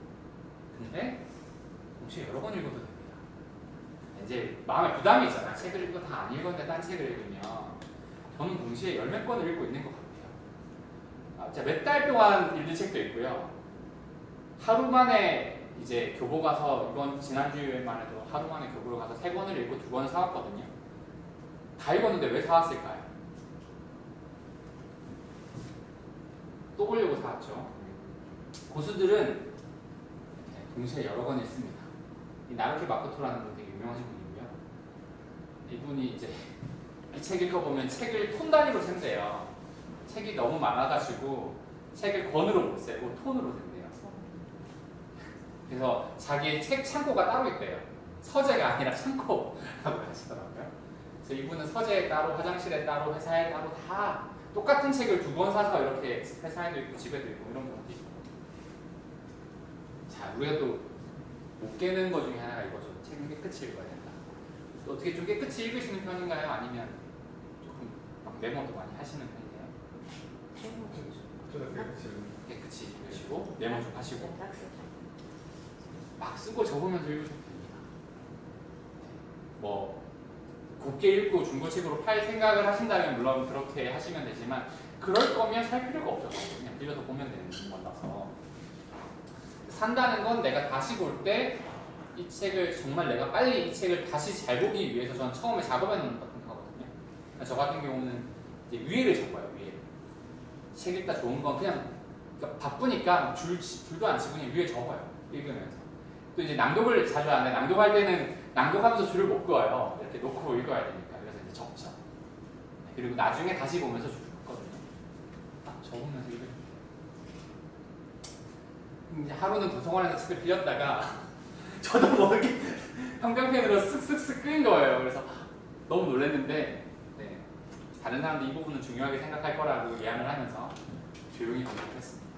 근데 동시에 여러 권 읽어도 됩니다. 이제 마음에 부담이 있잖아요. 책을 읽고 다 안 읽었는데 딴 책을 읽으면 저는 동시에 열 몇 권을 읽고 있는 것 같아요. 제가 몇 달 동안 읽은 책도 있고요. 하루 만에 이제 교보 가서 이번 지난주에만 해도 하루 만에 교보를 가서 3권을 읽고 2권을 사왔거든요. 다 읽었는데 왜 사왔을까요? 또 보려고 사왔죠. 고수들은 동시에 여러 권 읽습니다. 이 나루키 마코토라는 분 되게 유명하신 분이고요. 이분이 이제 이 책 읽어보면 책을 톤 단위로 센대요. 책이 너무 많아가지고 책을 권으로 못 세고 톤으로 센대요. 그래서 자기 책 창고가 따로 있대요. 서재가 아니라 창고라고 하시더라고요. 그래서 이분은 서재에 따로, 화장실에 따로, 회사에 따로 다 똑같은 책을 2권 사서 이렇게 회사에도 있고 집에도 있고 이런 경우도 있고. 자, 우리가 또 못 깨는 것 중에 하나가 이거죠. 책은 깨끗이 읽어야 된다. 또 어떻게 좀 깨끗이 읽으시는 편인가요? 아니면 조금 막 메모도 많이 하시는 편이에요? 저는 깨끗이 읽으시고 메모 좀 하시고 막 쓰고 적으면서 읽으셔도 됩니다. 뭐 곱게 읽고 중고책으로 팔 생각을 하신다면 물론 그렇게 하시면 되지만 그럴 거면 살 필요가 없죠. 그냥 빌려서 보면 되는 거라서. 산다는 건 내가 다시 볼 때 이 책을 정말 내가 빨리 이 책을 다시 잘 보기 위해서 저는 처음에 작업해 놓는 거거든요. 저 같은 경우는 이제 위에를 적어요. 위에 책 읽다 좋은 건 그냥 그러니까 바쁘니까 줄도 안 치고 그냥 위에 적어요. 읽으면서. 또 이제 낭독을 자주 하는데 낭독할 때는 낭독하면서 줄을 못 그어요. 이렇게 놓고 읽어야 되니까. 그래서 이제 적죠. 그리고 나중에 다시 보면서 줄을 긋거든요. 딱 적으면서 읽어요. 이제 하루는 도서관에서 책을 빌렸다가 저도 모르게 형광펜으로 쓱쓱쓱 끄는 거예요. 그래서 너무 놀랐는데 네. 다른 사람도 이 부분은 중요하게 생각할 거라고 예언을 하면서 조용히 검색했습니다.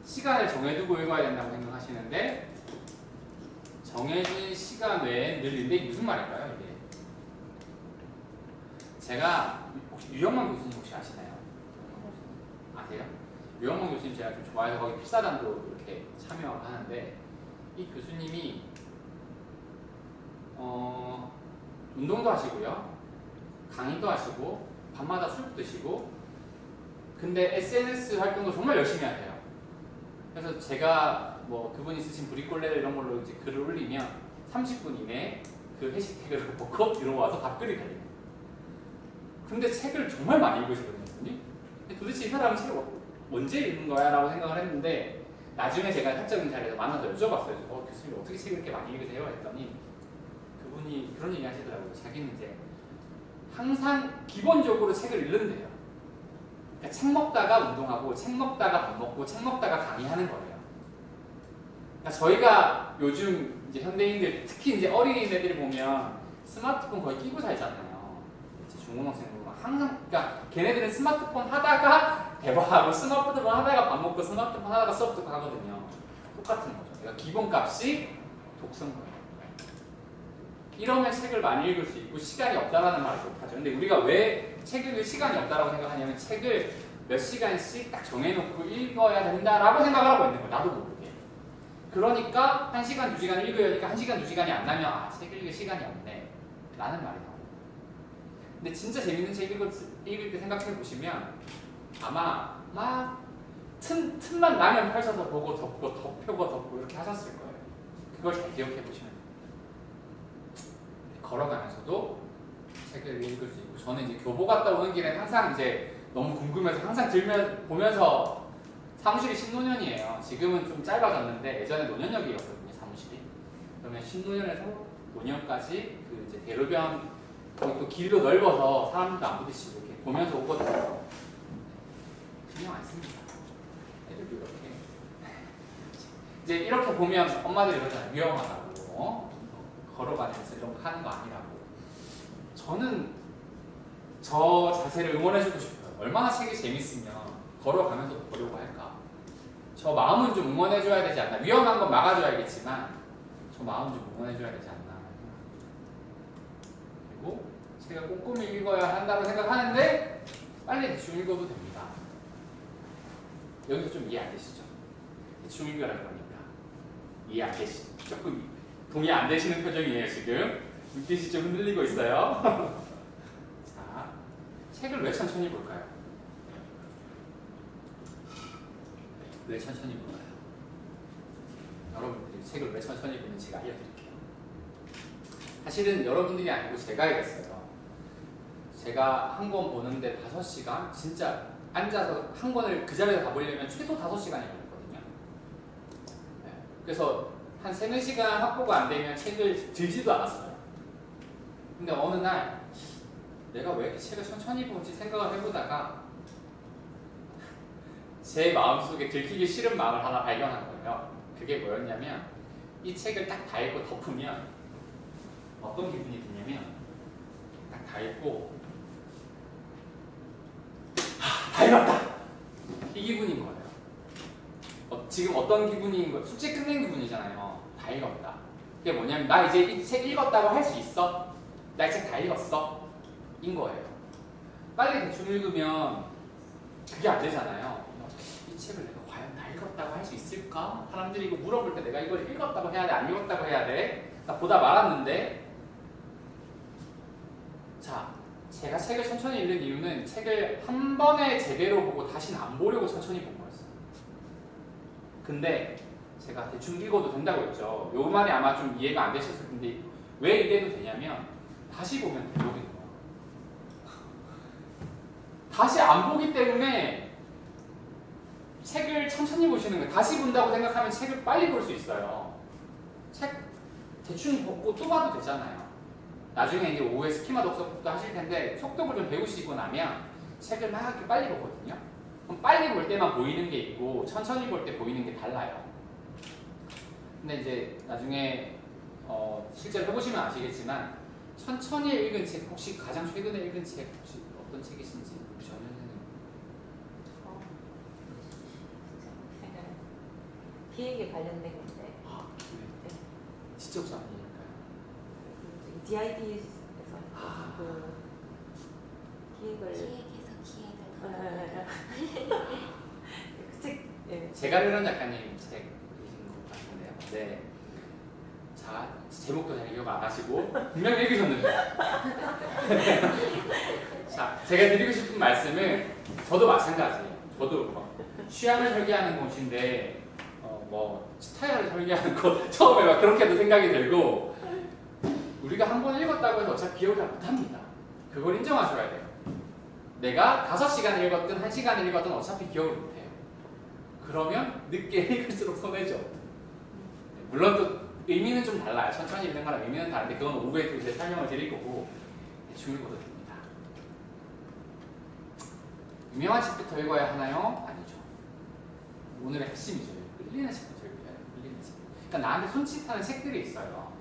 시간을 정해두고 읽어야 된다고 생각하시는데 정해진 시간 외엔 늘 읽는데 이게 무슨 말일까요? 이게 제가 혹시 유영만 교수님 혹시 아시나요? 아세요? 유영만 교수님 제가 좀 좋아해서 거기 필사단도 이렇게 참여하고 하는데 이 교수님이 운동도 하시고요, 강의도 하시고, 밤마다 술 드시고, 근데 SNS 활동도 정말 열심히 하세요. 그래서 제가 뭐 그분이 쓰신 브리콜레 이런 걸로 이제 글을 올리면 30분 이내에 그 해시태그를 보고 들어와서 답글이 달려요. 근데 책을 정말 많이 읽으시거든요, 분이. 근데 도대체 이 사람은 책을 언제 읽는 거야? 라고 생각을 했는데 나중에 제가 사적인 자리에서 만나서 여쭤봤어요. 교수님 어떻게 책을 이렇게 많이 읽으세요? 했더니 그분이 그런 얘기 하시더라고요. 자기는 이제 항상 기본적으로 책을 읽는데요. 그러니까 책 먹다가 운동하고 책 먹다가 밥 먹고 책 먹다가 강의하는 거예요. 그러니까 저희가 요즘 이제 현대인들 특히 이제 어린이들이 보면 스마트폰 거의 끼고 살잖아요. 이제 중고등학생 보면 항상 그러니까 걔네들은 스마트폰 하다가 대화하고 스마트폰 하다가 밥 먹고 스마트폰 하다가 수업 듣고 하거든요. 똑같은 거죠. 그러니까 기본값이 독서인 거예요. 이러면 책을 많이 읽을 수 있고 시간이 없다라는 말을 못하죠. 근데 우리가 왜 책 읽을 시간이 없다라고 생각하냐면 책을 몇 시간씩 딱 정해놓고 읽어야 된다라고 생각을 하고 있는 거예요. 나도 모르게. 그러니까 1시간, 2시간 읽어야 하니까 1시간, 2시간이 안 나면 아, 책 읽을 시간이 없네 라는 말이 나와요. 근데 진짜 재밌는 책 읽을 때 생각해 보시면 아마 막 틈만 나면 펼쳐서 보고 덮고 덮고 덮고 이렇게 하셨을 거예요. 그걸 잘 기억해 보시면 돼요. 걸어가면서도 책을 읽을 수 있고 저는 이제 교보 갔다 오는 길에 항상 이제 너무 궁금해서 항상 보면서 사무실이 신논현이에요. 지금은 좀 짧아졌는데 예전에 논현역이었거든요, 사무실이. 그러면 신논현에서 논현까지 그 이제 대로변 거기 또 길도 넓어서 사람들도 안 부딪히고 이렇게 보면서 오거든요. 신경 안 씁니다. 애들도 이렇게 이제 이렇게 보면 엄마들이 이러잖아요. 위험하다고. 걸어가면서 이런 거 하는 거 아니라고. 저는 저 자세를 응원해주고 싶어요. 얼마나 책이 재밌으면 걸어가면서 보려고 할까. 저 마음은 좀 응원해줘야 되지 않나. 위험한 건 막아줘야겠지만 저 마음 좀 응원해줘야 되지 않나. 그리고 책을 꼼꼼히 읽어야 한다고 생각하는데 빨리 대충 읽어도 됩니다. 여기서 좀 이해 안 되시죠? 대충 읽으라 그러니까 이해 안 되시죠? 조금 동의 안 되시는 표정이에요, 지금. 눈빛이 좀 흔들리고 있어요. 자, 책을 왜 천천히 볼까요? 왜 천천히 볼까요? 여러분들이 책을 왜 천천히 보는지 알려드릴게요. 사실은 여러분들이 아니고 제가 해야겠어요. 제가 한 권 보는데 5시간? 진짜 앉아서 한 권을 그 자리에 다 보려면 최소 5시간이 걸리거든요. 네. 그래서 한 3-4시간 확보가 안 되면 책을 들지도 않았어요. 근데 어느 날 내가 왜 이렇게 책을 천천히 보지 생각을 해보다가 제 마음속에 들키기 싫은 마음을 하나 발견한 거예요. 그게 뭐였냐면 이 책을 딱 다 읽고 덮으면 어떤 기분이 드냐면 딱 다 읽고 다 읽었다! 이 기분인 거예요. 지금 어떤 기분인 거예요? 숙제 끝낸 기분이잖아요. 다 읽었다. 그게 뭐냐면 나 이제 이 책 읽었다고 할 수 있어? 나 이 책 다 읽었어? 인 거예요. 빨리 대충 읽으면 그게 안 되잖아요. 이 책을 내가 과연 다 읽었다고 할 수 있을까? 사람들이 이거 물어볼 때 내가 이걸 읽었다고 해야 돼? 안 읽었다고 해야 돼? 나 보다 말았는데. 자, 제가 책을 천천히 읽는 이유는 책을 한 번에 제대로 보고 다시는 안 보려고 천천히 본 거였어요. 근데 제가 대충 읽어도 된다고 했죠. 요 말이 아마 좀 이해가 안 되셨을 텐데 왜 이래도 되냐면 다시 보면 되거든요. 다시 안 보기 때문에 책을 천천히 보시는 거예요. 다시 본다고 생각하면 책을 빨리 볼 수 있어요. 책 대충 보고 또 봐도 되잖아요. 나중에 이제 오후에 스키마 독서법도 하실 텐데 속독을 좀 배우시고 나면 책을 막 이렇게 빨리 보거든요. 그럼 빨리 볼 때만 보이는 게 있고 천천히 볼 때 보이는 게 달라요. 근데 이제 나중에 실제로 해보시면 아시겠지만 천천히 읽은 책 혹시 가장 최근에 읽은 책 혹시 어떤 책이신지 우리 전 선생님. 기획에 관련된 건데 아, 네. 지적자 아니니까요. DID에서 그 기획을 기획에서 기획을 그 책, 예. 제가르런 작가님 책이신 것 같은데요. 네. 자, 제목도 잘 기억 안 하시고 분명히 읽으셨는데. 자, 제가 드리고 싶은 말씀은 저도 마찬가지예요. 저도 취향을 설계하는 곳인데 뭐 스타일을 설계하는 곳 처음에 막 그렇게도 생각이 들고 우리가 한 번 읽었다고 해서 어차피 기억을 잘 못합니다. 그걸 인정하셔야 돼요. 내가 5시간 읽었든 1시간 읽었든 어차피 기억을 못해요. 그러면 늦게 읽을수록 손해죠. 물론 또 의미는 좀 달라요. 천천히 읽는 거랑 의미는 다른데 그건 오후에 또 이제 설명을 드릴 거고 대충 읽어도 됩니다. 유명한 책부터 읽어야 하나요? 아니죠. 오늘의 핵심이죠. 끌리는 책부터 읽어야 해요. 끌리는 책. 그러니까 나한테 손짓하는 책들이 있어요.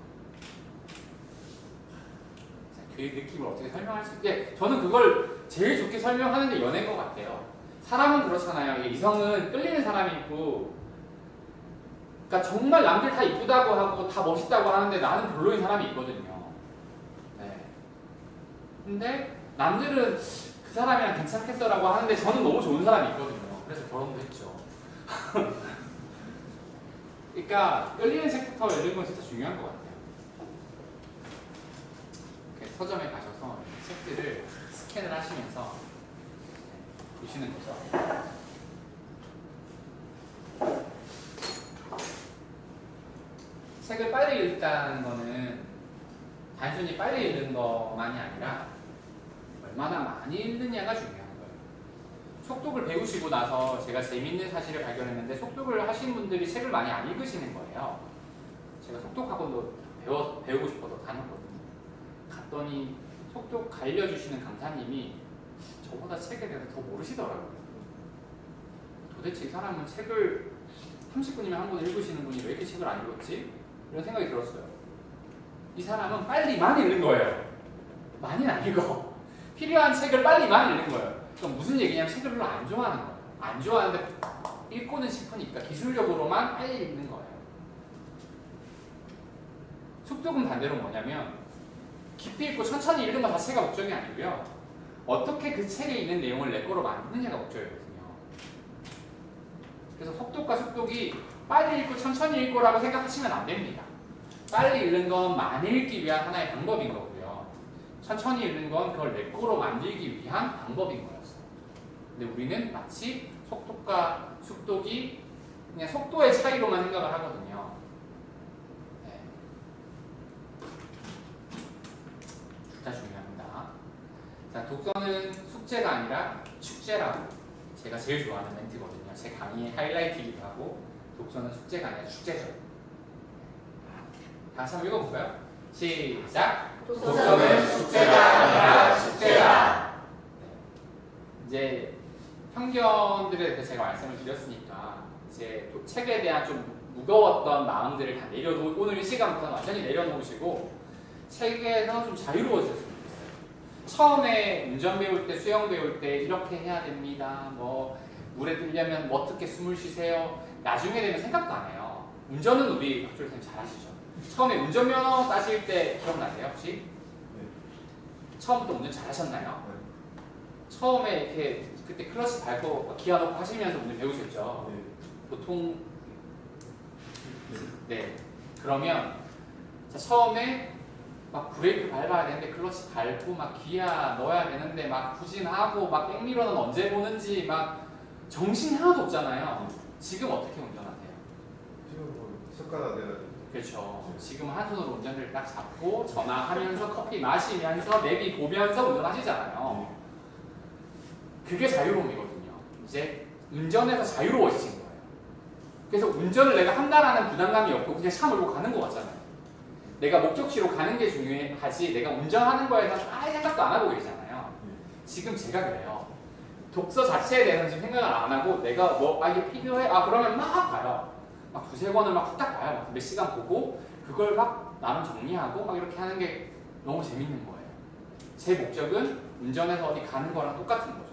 자, 그 느낌을 어떻게 설명할 수 있게? 저는 그걸 제일 좋게 설명하는 게 연애인 것 같아요. 사람은 그렇잖아요. 이성은 끌리는 사람이 있고, 그러니까 정말 남들 다 이쁘다고 하고 다 멋있다고 하는데 나는 별로인 사람이 있거든요. 네. 근데 남들은 그 사람이랑 괜찮겠어라고 하는데 저는 너무 좋은 사람이 있거든요. 그래서 결혼도 했죠. 그러니까 끌리는 책부터 읽는 건 진짜 중요한 것 같아요. 서점에 가셔서 책들을 스캔을 하시면서 보시는 거죠. 책을 빨리 읽다는 거는 단순히 빨리 읽는 것만이 아니라 얼마나 많이 읽느냐가 중요한 거예요. 속독을 배우시고 나서 제가 재밌는 사실을 발견했는데 속독을 하신 분들이 책을 많이 안 읽으시는 거예요. 제가 속독학원도 배우고 싶어서 다녔거든요. 갔더니 속독 알려주시는 강사님이 저보다 책에 대해서 더 모르시더라고요. 도대체 이 사람은 책을 30분이면 한 권 읽으시는 분이 왜 이렇게 책을 안 읽었지? 이런 생각이 들었어요. 이 사람은 빨리만 읽는 거예요. 많이는 안 읽어. 필요한 책을 빨리만 읽는 거예요. 그럼 무슨 얘기냐면 책을 별로 안 좋아하는 거예요. 안 좋아하는데 읽고는 싶으니까 기술적으로만 빨리 읽는 거예요. 속독은 반대로 뭐냐면 깊이 읽고 천천히 읽는 것 자체가 목적이 아니고요. 어떻게 그 책에 있는 내용을 내 거로 만드느냐가 목적이거든요. 그래서 속독과 속독이 빨리 읽고 천천히 읽고라고 생각하시면 안 됩니다. 빨리 읽는 건 많이 읽기 위한 하나의 방법인 거고요. 천천히 읽는 건 그걸 내 거로 만들기 위한 방법인 거였어요. 근데 우리는 마치 속독과 속독이 그냥 속도의 차이로만 생각을 하거든요. 네. 둘 다 중요합니다. 자, 독서는 숙제가 아니라 축제라고 제가 제일 좋아하는 멘트거든요. 제 강의의 하이라이트이기도 하고 독서는 숙제가 아니라 축제죠. 다 같이 한번 읽어볼까요? 시작! 독서는 숙제가 아니라 축제다. 이제 편견들에 대해서 제가 말씀을 드렸으니까 이제 또 책에 대한 좀 무거웠던 마음들을 다 내려놓고 오늘 이 시간부터는 완전히 내려놓으시고 책에서 좀 자유로워지셨으면 좋겠어요. 처음에 운전 배울 때, 수영 배울 때 이렇게 해야 됩니다. 뭐 물에 들려면 뭐 어떻게 숨을 쉬세요. 나중에 되면 생각도 안 해요. 운전은 우리 학교 선생님 잘 하시죠. 처음에 운전면허 따실 때 기억나세요 혹시? 네. 처음부터 운전 잘 하셨나요? 네. 처음에 이렇게 그때 클러치 밟고 기아 놓고 하시면서 운전 배우셨죠? 네. 보통 네. 그러면 자, 처음에 막 브레이크 밟아야 되는데 클러치 밟고 막 기아 넣어야 되는데 막 후진하고 막 백미러는 언제 보는지 막 정신이 하나도 없잖아요. 지금 어떻게 운전하세요? 지금 뭐 습관화돼가지고. 그렇죠. 지금 한 손으로 운전대를 딱 잡고 전화하면서 커피 마시면서 내비 보면서 운전하시잖아요. 그게 자유로움이거든요. 이제 운전에서 자유로워지신 거예요. 그래서 운전을 내가 한다라는 부담감이 없고 그냥 차 몰고 가는 거 같잖아요. 내가 목적지로 가는 게 중요하지 내가 운전하는 거에 대해서 아예 생각도 안 하고 계시잖아요. 지금 제가 그래요. 독서 자체에 대해서는 지금 생각을 안 하고 내가 뭐 이게 필요해? 그러면 막 봐요. 막 두세 권을 막 후딱 봐요. 몇 시간 보고 그걸 막 나름 정리하고 막 이렇게 하는 게 너무 재밌는 거예요. 제 목적은 운전해서 어디 가는 거랑 똑같은 거죠.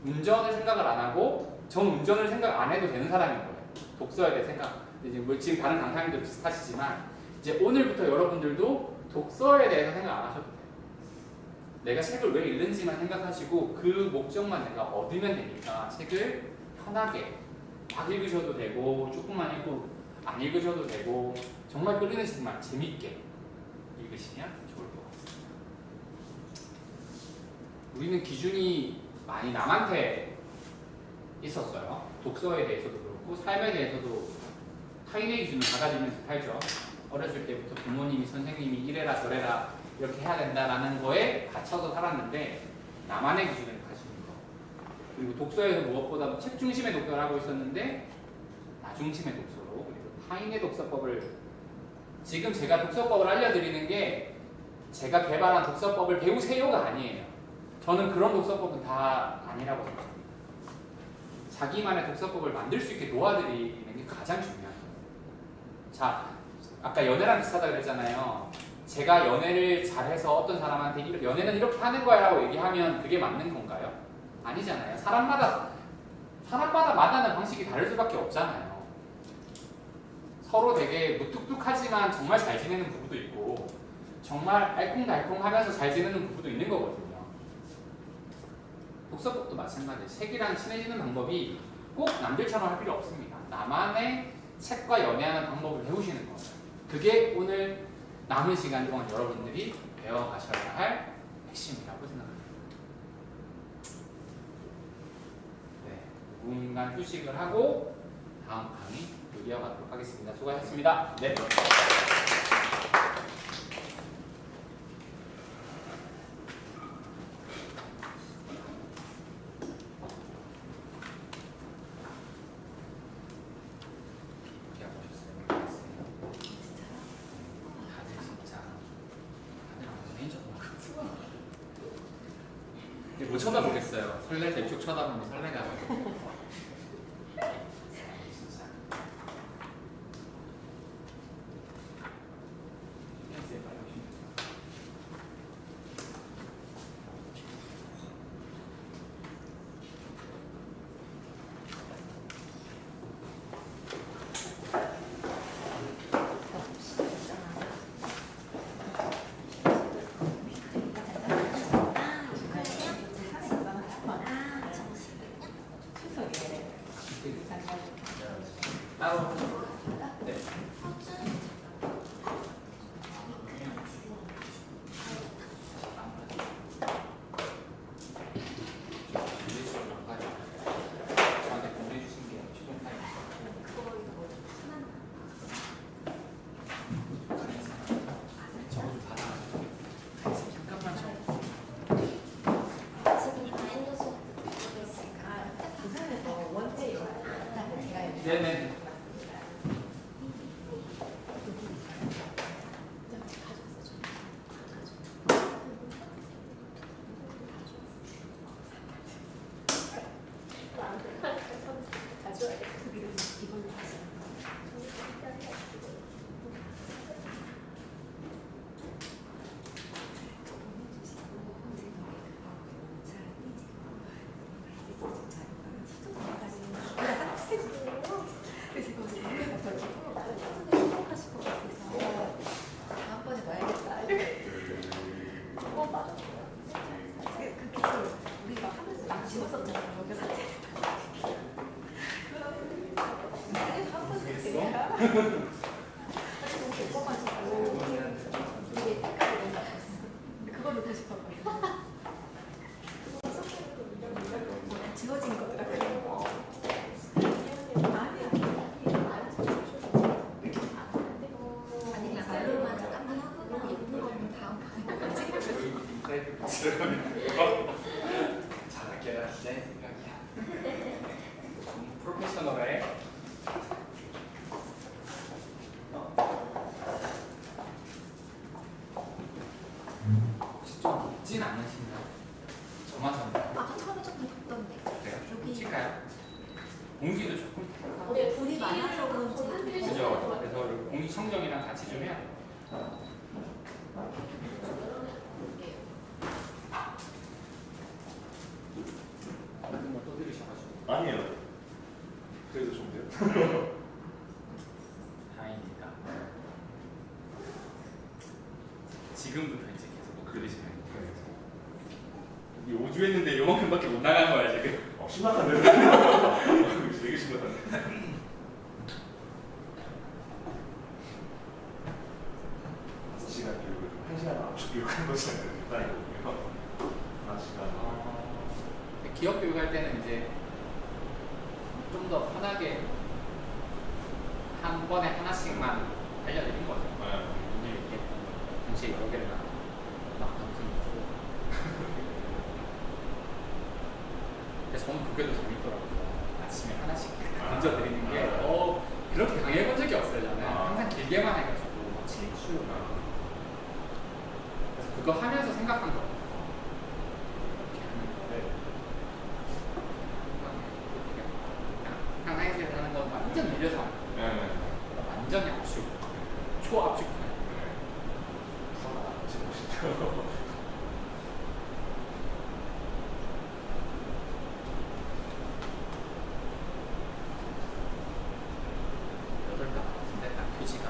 운전을 생각을 안 하고 전 운전을 생각 안 해도 되는 사람인 거예요. 독서에 대해 생각. 이제 뭐 지금 다른 강사님들 비슷하시지만 이제 오늘부터 여러분들도 독서에 대해서 생각 안 하셔도 돼요. 내가 책을 왜 읽는지만 생각하시고 그 목적만 내가 얻으면 되니까 책을 편하게 막 읽으셔도 되고 조금만 읽고 안 읽으셔도 되고 정말 끌리는 책만 재밌게 읽으시면 좋을 것 같습니다. 우리는 기준이 많이 남한테 있었어요. 독서에 대해서도 그렇고 삶에 대해서도 타인의 기준을 받아들이면서 살죠. 어렸을 때부터 부모님이 선생님이 이래라 저래라 이렇게 해야 된다라는 거에 갇혀서 살았는데 나만의 기준을 가지는 거. 그리고 독서에서 무엇보다 책 중심의 독서를 하고 있었는데 나 중심의 독서로 그리고 타인의 독서법을 지금 제가 독서법을 알려드리는 게 제가 개발한 독서법을 배우세요가 아니에요. 저는 그런 독서법은 다 아니라고 생각합니다. 자기만의 독서법을 만들 수 있게 도와드리는 게 가장 중요한 거예요. 자, 아까 연애랑 비슷하다 그랬잖아요. 제가 연애를 잘해서 어떤 사람한테 연애는 이렇게 하는 거야 라고 얘기하면 그게 맞는 건가요? 아니잖아요. 사람마다 만나는 방식이 다를 수밖에 없잖아요. 서로 되게 무뚝뚝하지만 정말 잘 지내는 부부도 있고 정말 알콩달콩하면서 잘 지내는 부부도 있는 거거든요. 독서법도 마찬가지예요. 책이랑 친해지는 방법이 꼭 남들처럼 할 필요 없습니다. 나만의 책과 연애하는 방법을 배우시는 거예요. 그게 오늘 남은 시간 동안 여러분들이 배워가셔야 할 핵심이라고 생각합니다. 네, 5분간 휴식을 하고 다음 강의 이어가도록 하겠습니다. 수고하셨습니다. 네. 못 쳐다보겠어요. 설레서 이쪽 쳐다보면 설레가지고. 진짜. 따로. 네. 저한테 공유해 주신 게 최종 타임. 저거 좀 받아가지고. 잠깐만 저. 네네. 지워진 거더라고요. 아니 그냥 말로만 한번 하고 예쁜 거는 다음번에 잘할게라 진짜 생각이야. 프로페셔널해. 혹시 좀 덥진 않으신가요? 저만 덥나요? 아까 처음에 조금 덥던데. 그래요? 여기 칠까요? 공기도 조금. 네, 불이 많아서 그런지. 그죠? 그래서 공기청정이랑 같이 좀 해야 돼요. 다른 거또 들으셔가지고. 아니에요. 그래도 좋은데요? 다행입니다. 지금부터 이제 계속 뭐 들으시면 돼요. 이 5주 했는데 요만큼밖에 못 나간 거야 지금. 심각한데? 되게 심각한데? 시간 교육을 1시간 압축 교육한 것이 아니거든요. 4시간. 기업 교육할 때는 이제 좀 더 편하게 한 번에 하나씩만 알려드린 거죠. 오늘 이렇게 동시에 여러 개를 막 던지고. 그래서 저는 그게 더 재밌더라고요. 아침에 하나씩 던져드리는 게 그렇게 강해본 적이 없어요. 저는 항상 길게만 해가지고 막 7주 그래서 그거 하면서 생각한 거예요. 이렇게 달려서 네. 완전히 압축, 초압축. 여덟 달 같은데 딱 표지가.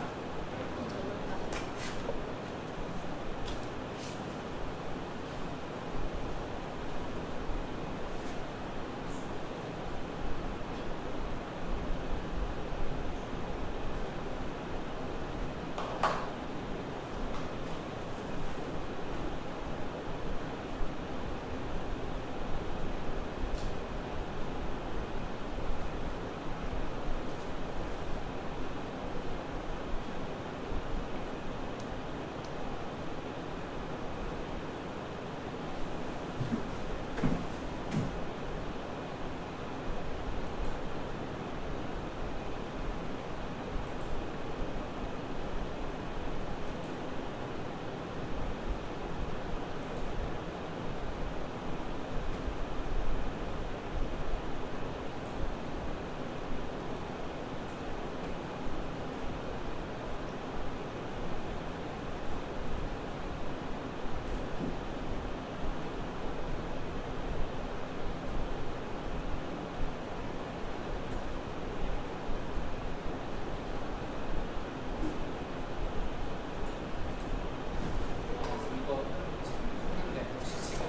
이거 했는데 혹시 지금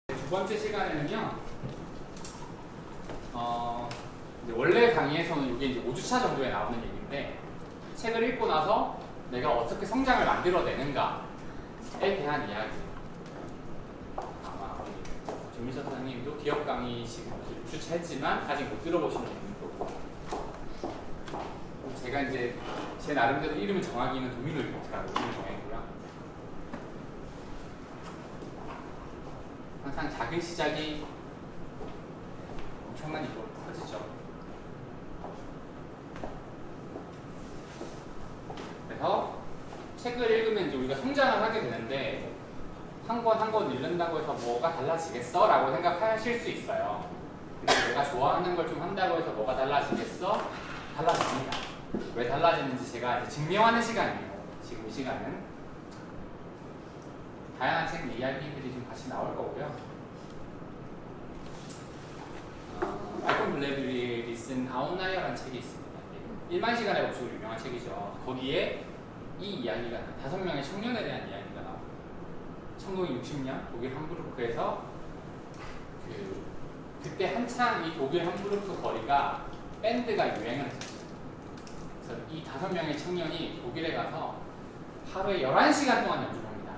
두 번째 시간에는요, 이제 원래 강의에서는 이게 이제 5주차 정도에 나오는 얘기인데, 책을 읽고 나서 내가 어떻게 성장을 만들어내는가에 대한 이야기. 아마 조민서 사장님도 기업 강의 지금 6주차 했지만 아직 못 들어보신 분이 있고, 제가 이제 제 나름대로 이름을 정하기는 도미노 이펙트라고 이름을 정했고요. 항상 작은 시작이 엄청난 일로 커지죠. 그래서 책을 읽으면 이제 우리가 성장을 하게 되는데, 한 권 한 권 읽는다고 해서 뭐가 달라지겠어? 라고 생각하실 수 있어요. 근데 내가 좋아하는 걸 좀 한다고 해서 뭐가 달라지겠어? 달라집니다. 왜 달라지는지 제가 이제 증명하는 시간이에요. 지금 이 시간은 다양한 책 이야기들이 좀 같이 나올 거고요. 말콤 블래드리의 쓴 아웃라이어라는 책이 있습니다. 1만 시간의 법칙으로 유명한 책이죠. 거기에 이 이야기가 5명의 청년에 대한 이야기가 나와요. 1960년 독일 함부르크에서 그때 한창 이 독일 함부르크 거리가 밴드가 유행을 했었어요. 그래서 이 5명의 청년이 독일에 가서 하루에 11시간 동안 연주를 합니다.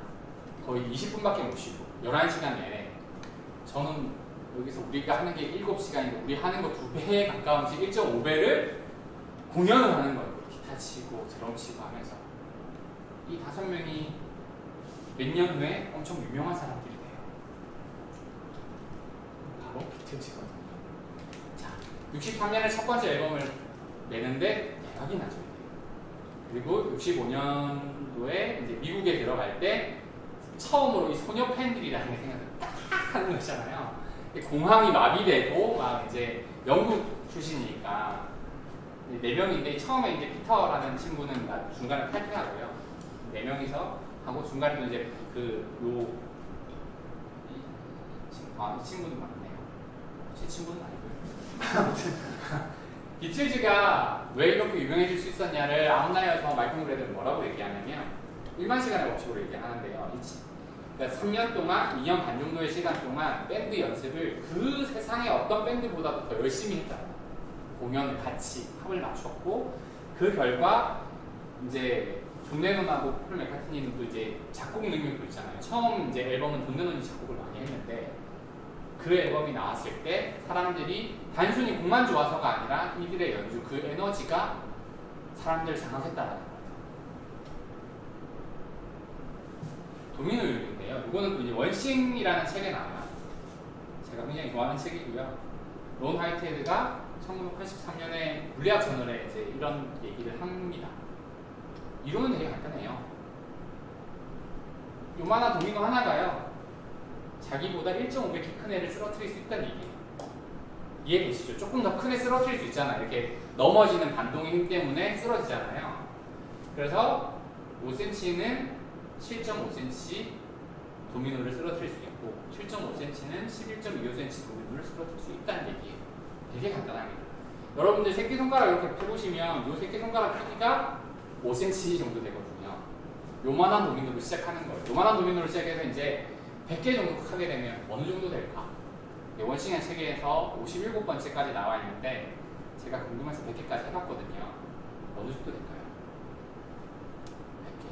거의 20분밖에 못 쉬고 11시간 내내. 저는 여기서 우리가 하는 게 7시간인데 우리 하는 거 2배에 가까운 1.5배를 공연을 하는 거예요. 기타 치고 드럼 치고 하면서. 이 5명이 몇 년 후에 엄청 유명한 사람들이 돼요. 바로 비틀즈거든요. 자, 63년에 첫 번째 앨범을 내는데 대박이 나죠. 그리고 65년도에 이제 미국에 들어갈 때 처음으로 이 소녀 팬들이라는 게 생각을 딱 하는 거잖아요. 공항이 마비되고 막 이제 영국 출신이니까 4명인데 처음에 이제 피터라는 친구는 중간에 탈퇴하고요. 4명이서 하고 중간에 또 이제 이 친구는 맞네요. 제 친구는 아니고요. 아무튼 비틀즈가 왜 이렇게 유명해질 수 있었냐를 아웃라이어에서 말콤 블래드는 뭐라고 얘기하냐면 1만 시간의 법칙으로 얘기하는데요. 그러니까 3년 동안, 2년 반 정도의 시간 동안 밴드 연습을 그 세상의 어떤 밴드보다도 더 열심히 했다. 공연을 같이 합을 맞췄고 그 결과 이제 존 레논하고 폴 맥카트니도 이제 작곡 능력도 있잖아요. 처음 이제 앨범은 존 레논이 작곡을 많이 했는데 그 앨범이 나왔을 때 사람들이 단순히 곡만 좋아서가 아니라 이들의 연주, 그 에너지가 사람들을 장악했다라는 거예요. 도미노 요인인데요. 이거는 또 이제 원싱이라는 책에 나와요. 제가 굉장히 좋아하는 책이고요. 론 화이트헤드가 1983년에 물리학 저널에 이제 이런 얘기를 합니다. 이론은 되게 간단해요. 요만한 도미노 하나가요, 자기보다 1.5배 키 큰 애를 쓰러뜨릴 수 있다는 얘기예요. 이해되시죠? 조금 더 큰 애 쓰러뜨릴 수 있잖아요. 이렇게 넘어지는 반동의 힘 때문에 쓰러지잖아요. 그래서 5cm는 7.5cm 도미노를 쓰러뜨릴 수 있고 7.5cm는 11.25cm 도미노를 쓰러뜨릴 수 있다는 얘기예요. 되게 간단합니다. 여러분들 새끼손가락 이렇게 펴보시면 이 새끼손가락 크기가 5cm 정도 되거든요. 요만한 도미노로 시작하는 거예요. 요만한 도미노로 시작해서 이제 100개 정도 하게 되면 어느 정도 될까? 원시간 체계에서 57번째까지 나와 있는데 제가 궁금해서 100개까지 해봤거든요. 어느 정도 될까요?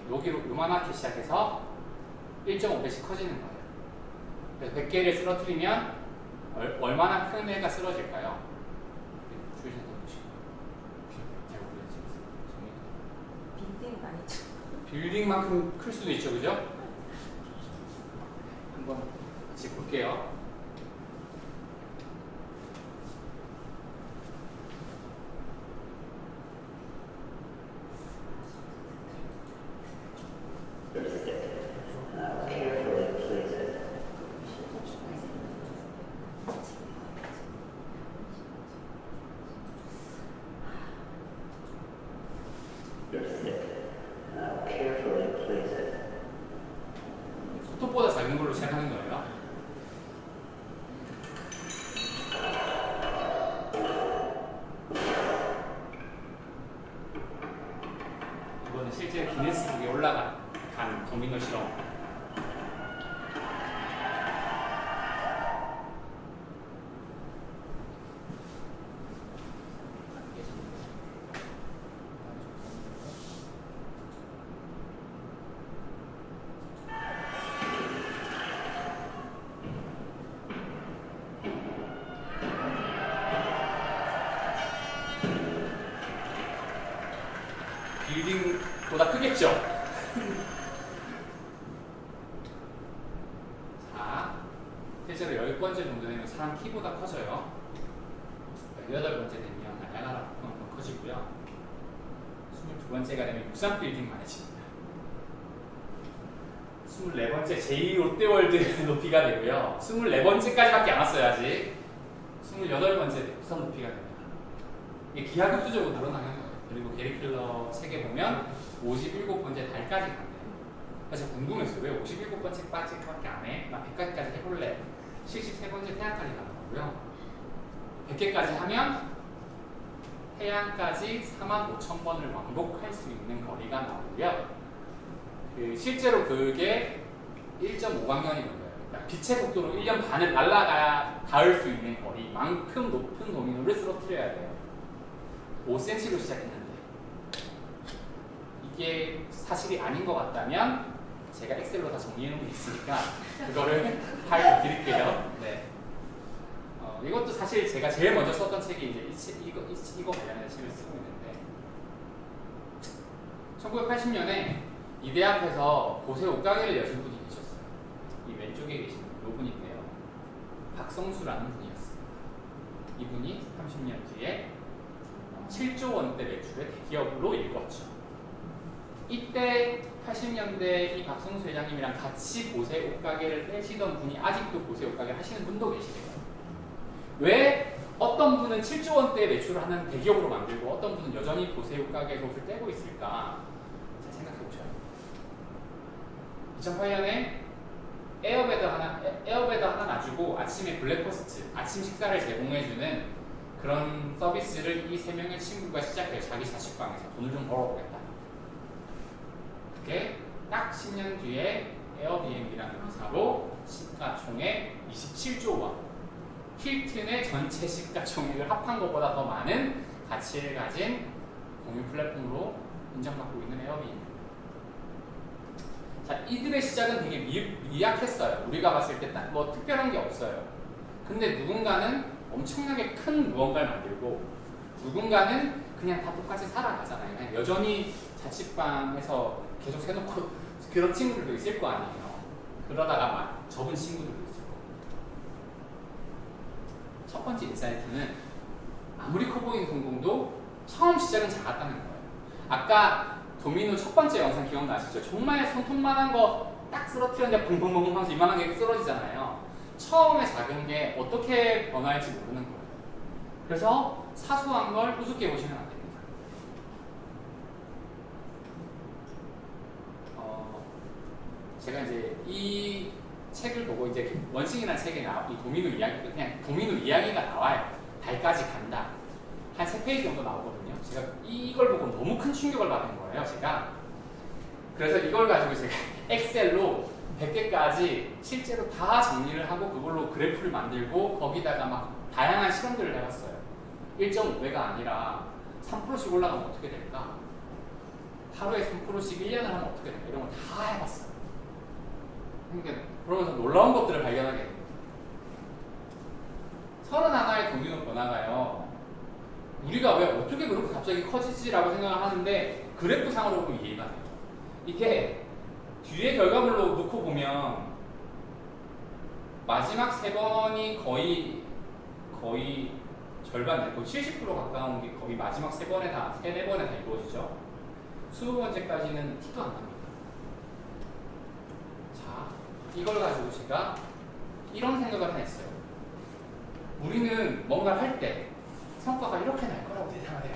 100개. 여기로 요만하게 시작해서 1.5배씩 커지는 거예요. 그래서 100개를 쓰러뜨리면 얼마나 큰 애가 쓰러질까요? 주의해서 보시고. 잘 모르겠어요. 빌딩 아니죠? 빌딩만큼 클 수도 있죠, 그죠? 한번 같이 볼게요. 손톱보다 작은 걸로 시작하는 거예요. 이거는 실제 기네스북에 올라간 도미노 실험. 빌딩보다 크겠죠? 자, 실제로 10번째 정도 되면 사람 키보다 커져요. 18번째 되면 나야가라만큼 커지고요. 22번째가 되면 육상 빌딩만해집니다. 24번째 제2롯데월드 높이가 되고요. 24번째까지밖에 안 왔어요, 아직. 28번째 우선 높이가 됩니다. 이게 기하급수적으로 늘어나는 거예요. 그리고 게리킬러 책에 보면 57번째 달까지 간대요. 그래서 궁금했어요. 왜 57번째까지밖에 안 해? 나 100까지까지 해볼래. 73번째 태양까지 가는 거고요. 100개까지 하면 태양까지 45,000번을 왕복할 수 있는 거리가 나오고요. 실제로 그게 1.5광년이 걸려요. 그러니까 빛의 속도로 1년 반을 날아가야 닿을 수 있는 거리만큼 높은 도미노를 쓰러뜨려야 돼요. 5cm로 시작했는데 이게 사실이 아닌 것 같다면 제가 엑셀로 다 정리해놓은 게 있으니까 그거를 파일로 드릴게요. 네. 이것도 사실 제가 제일 먼저 썼던 책이 이제 이거 관련된 책을 쓰고 있는데 1980년에 이 대학에서 고세 옷가게를 여신 분이 계셨어요. 이 왼쪽에 계신 분인데요. 박성수라는 분이었어요. 이분이 30년 뒤에 7조 원대 매출의 대기업으로 일궜죠. 이때 80년대 이 박성수 회장님이랑 같이 고세 옷가게를 하시던 분이 아직도 고세 옷가게 하시는 분도 계시대요. 왜 어떤 분은 7조 원대 매출을 하는 대기업으로 만들고 어떤 분은 여전히 고세 옷가게에서 옷을 떼고 있을까? 잘 생각해 보셔요. 2008년에 에어베더 하나 놔주고 아침에 블랙퍼스트, 아침 식사를 제공해주는 그런 서비스를 이 세 명의 친구가 시작해요. 자기 자취방에서 돈을 좀 벌어보겠다. 그게 딱 10년 뒤에 에어비앤비라는 회사로 시가총액 27조 원, 힐튼의 전체 시가총액을 합한 것보다 더 많은 가치를 가진 공유 플랫폼으로 인정받고 있는 에어비앤비. 자, 이들의 시작은 되게 미약했어요. 우리가 봤을 때 뭐 특별한 게 없어요. 근데 누군가는 엄청나게 큰 무언가를 만들고 누군가는 그냥 다 똑같이 살아가잖아요. 그냥 여전히 자취방에서 계속 해놓고 그런 친구들도 있을 거 아니에요. 그러다가 막 접은 친구들도 있을 거고. 첫 번째 인사이트는 아무리 커 보이는 성공도 처음 시작은 작았다는 거예요. 아까 도미노 첫 번째 영상 기억나시죠? 정말 손톱만한 거 딱 쓰러뜨렸는데 붕붕붕붕 하면서 이만한 게 쓰러지잖아요. 처음에 작은 게 어떻게 변화할지 모르는 거예요. 그래서 사소한 걸 우습게 보시면 안 됩니다. 제가 이제 이 책을 보고 이제 원싱이라는 책에 이 도미노 이야기, 그냥 도미노 이야기가 나와요. 달까지 간다. 한 3페이지 정도 나오거든요. 제가 이걸 보고 너무 큰 충격을 받은 거예요, 제가. 그래서 이걸 가지고 제가 엑셀로 100개까지 실제로 다 정리를 하고 그걸로 그래프를 만들고 거기다가 막 다양한 실험들을 해봤어요. 1.5배가 아니라 3%씩 올라가면 어떻게 될까? 하루에 3%씩 1년을 하면 어떻게 될까? 이런 걸 다 해봤어요. 그러니까 그러면서 놀라운 것들을 발견하게 됩니다. 31의 도미노 변화가요. 우리가 왜 어떻게 그렇게 갑자기 커지지라고 생각을 하는데 그래프상으로 보면 이해가 돼요. 이게 뒤에 결과물로 놓고 보면 마지막 3번이 거의 절반 되고 70% 가까운 게 거의 마지막 3번에 다 3-4번에 다 이루어지죠. 20번째까지는 티도 안 납니다. 자, 이걸 가지고 제가 이런 생각을 해냈어요. 우리는 뭔가를 할 때 성과가 이렇게 날 거라고 예상을 해요.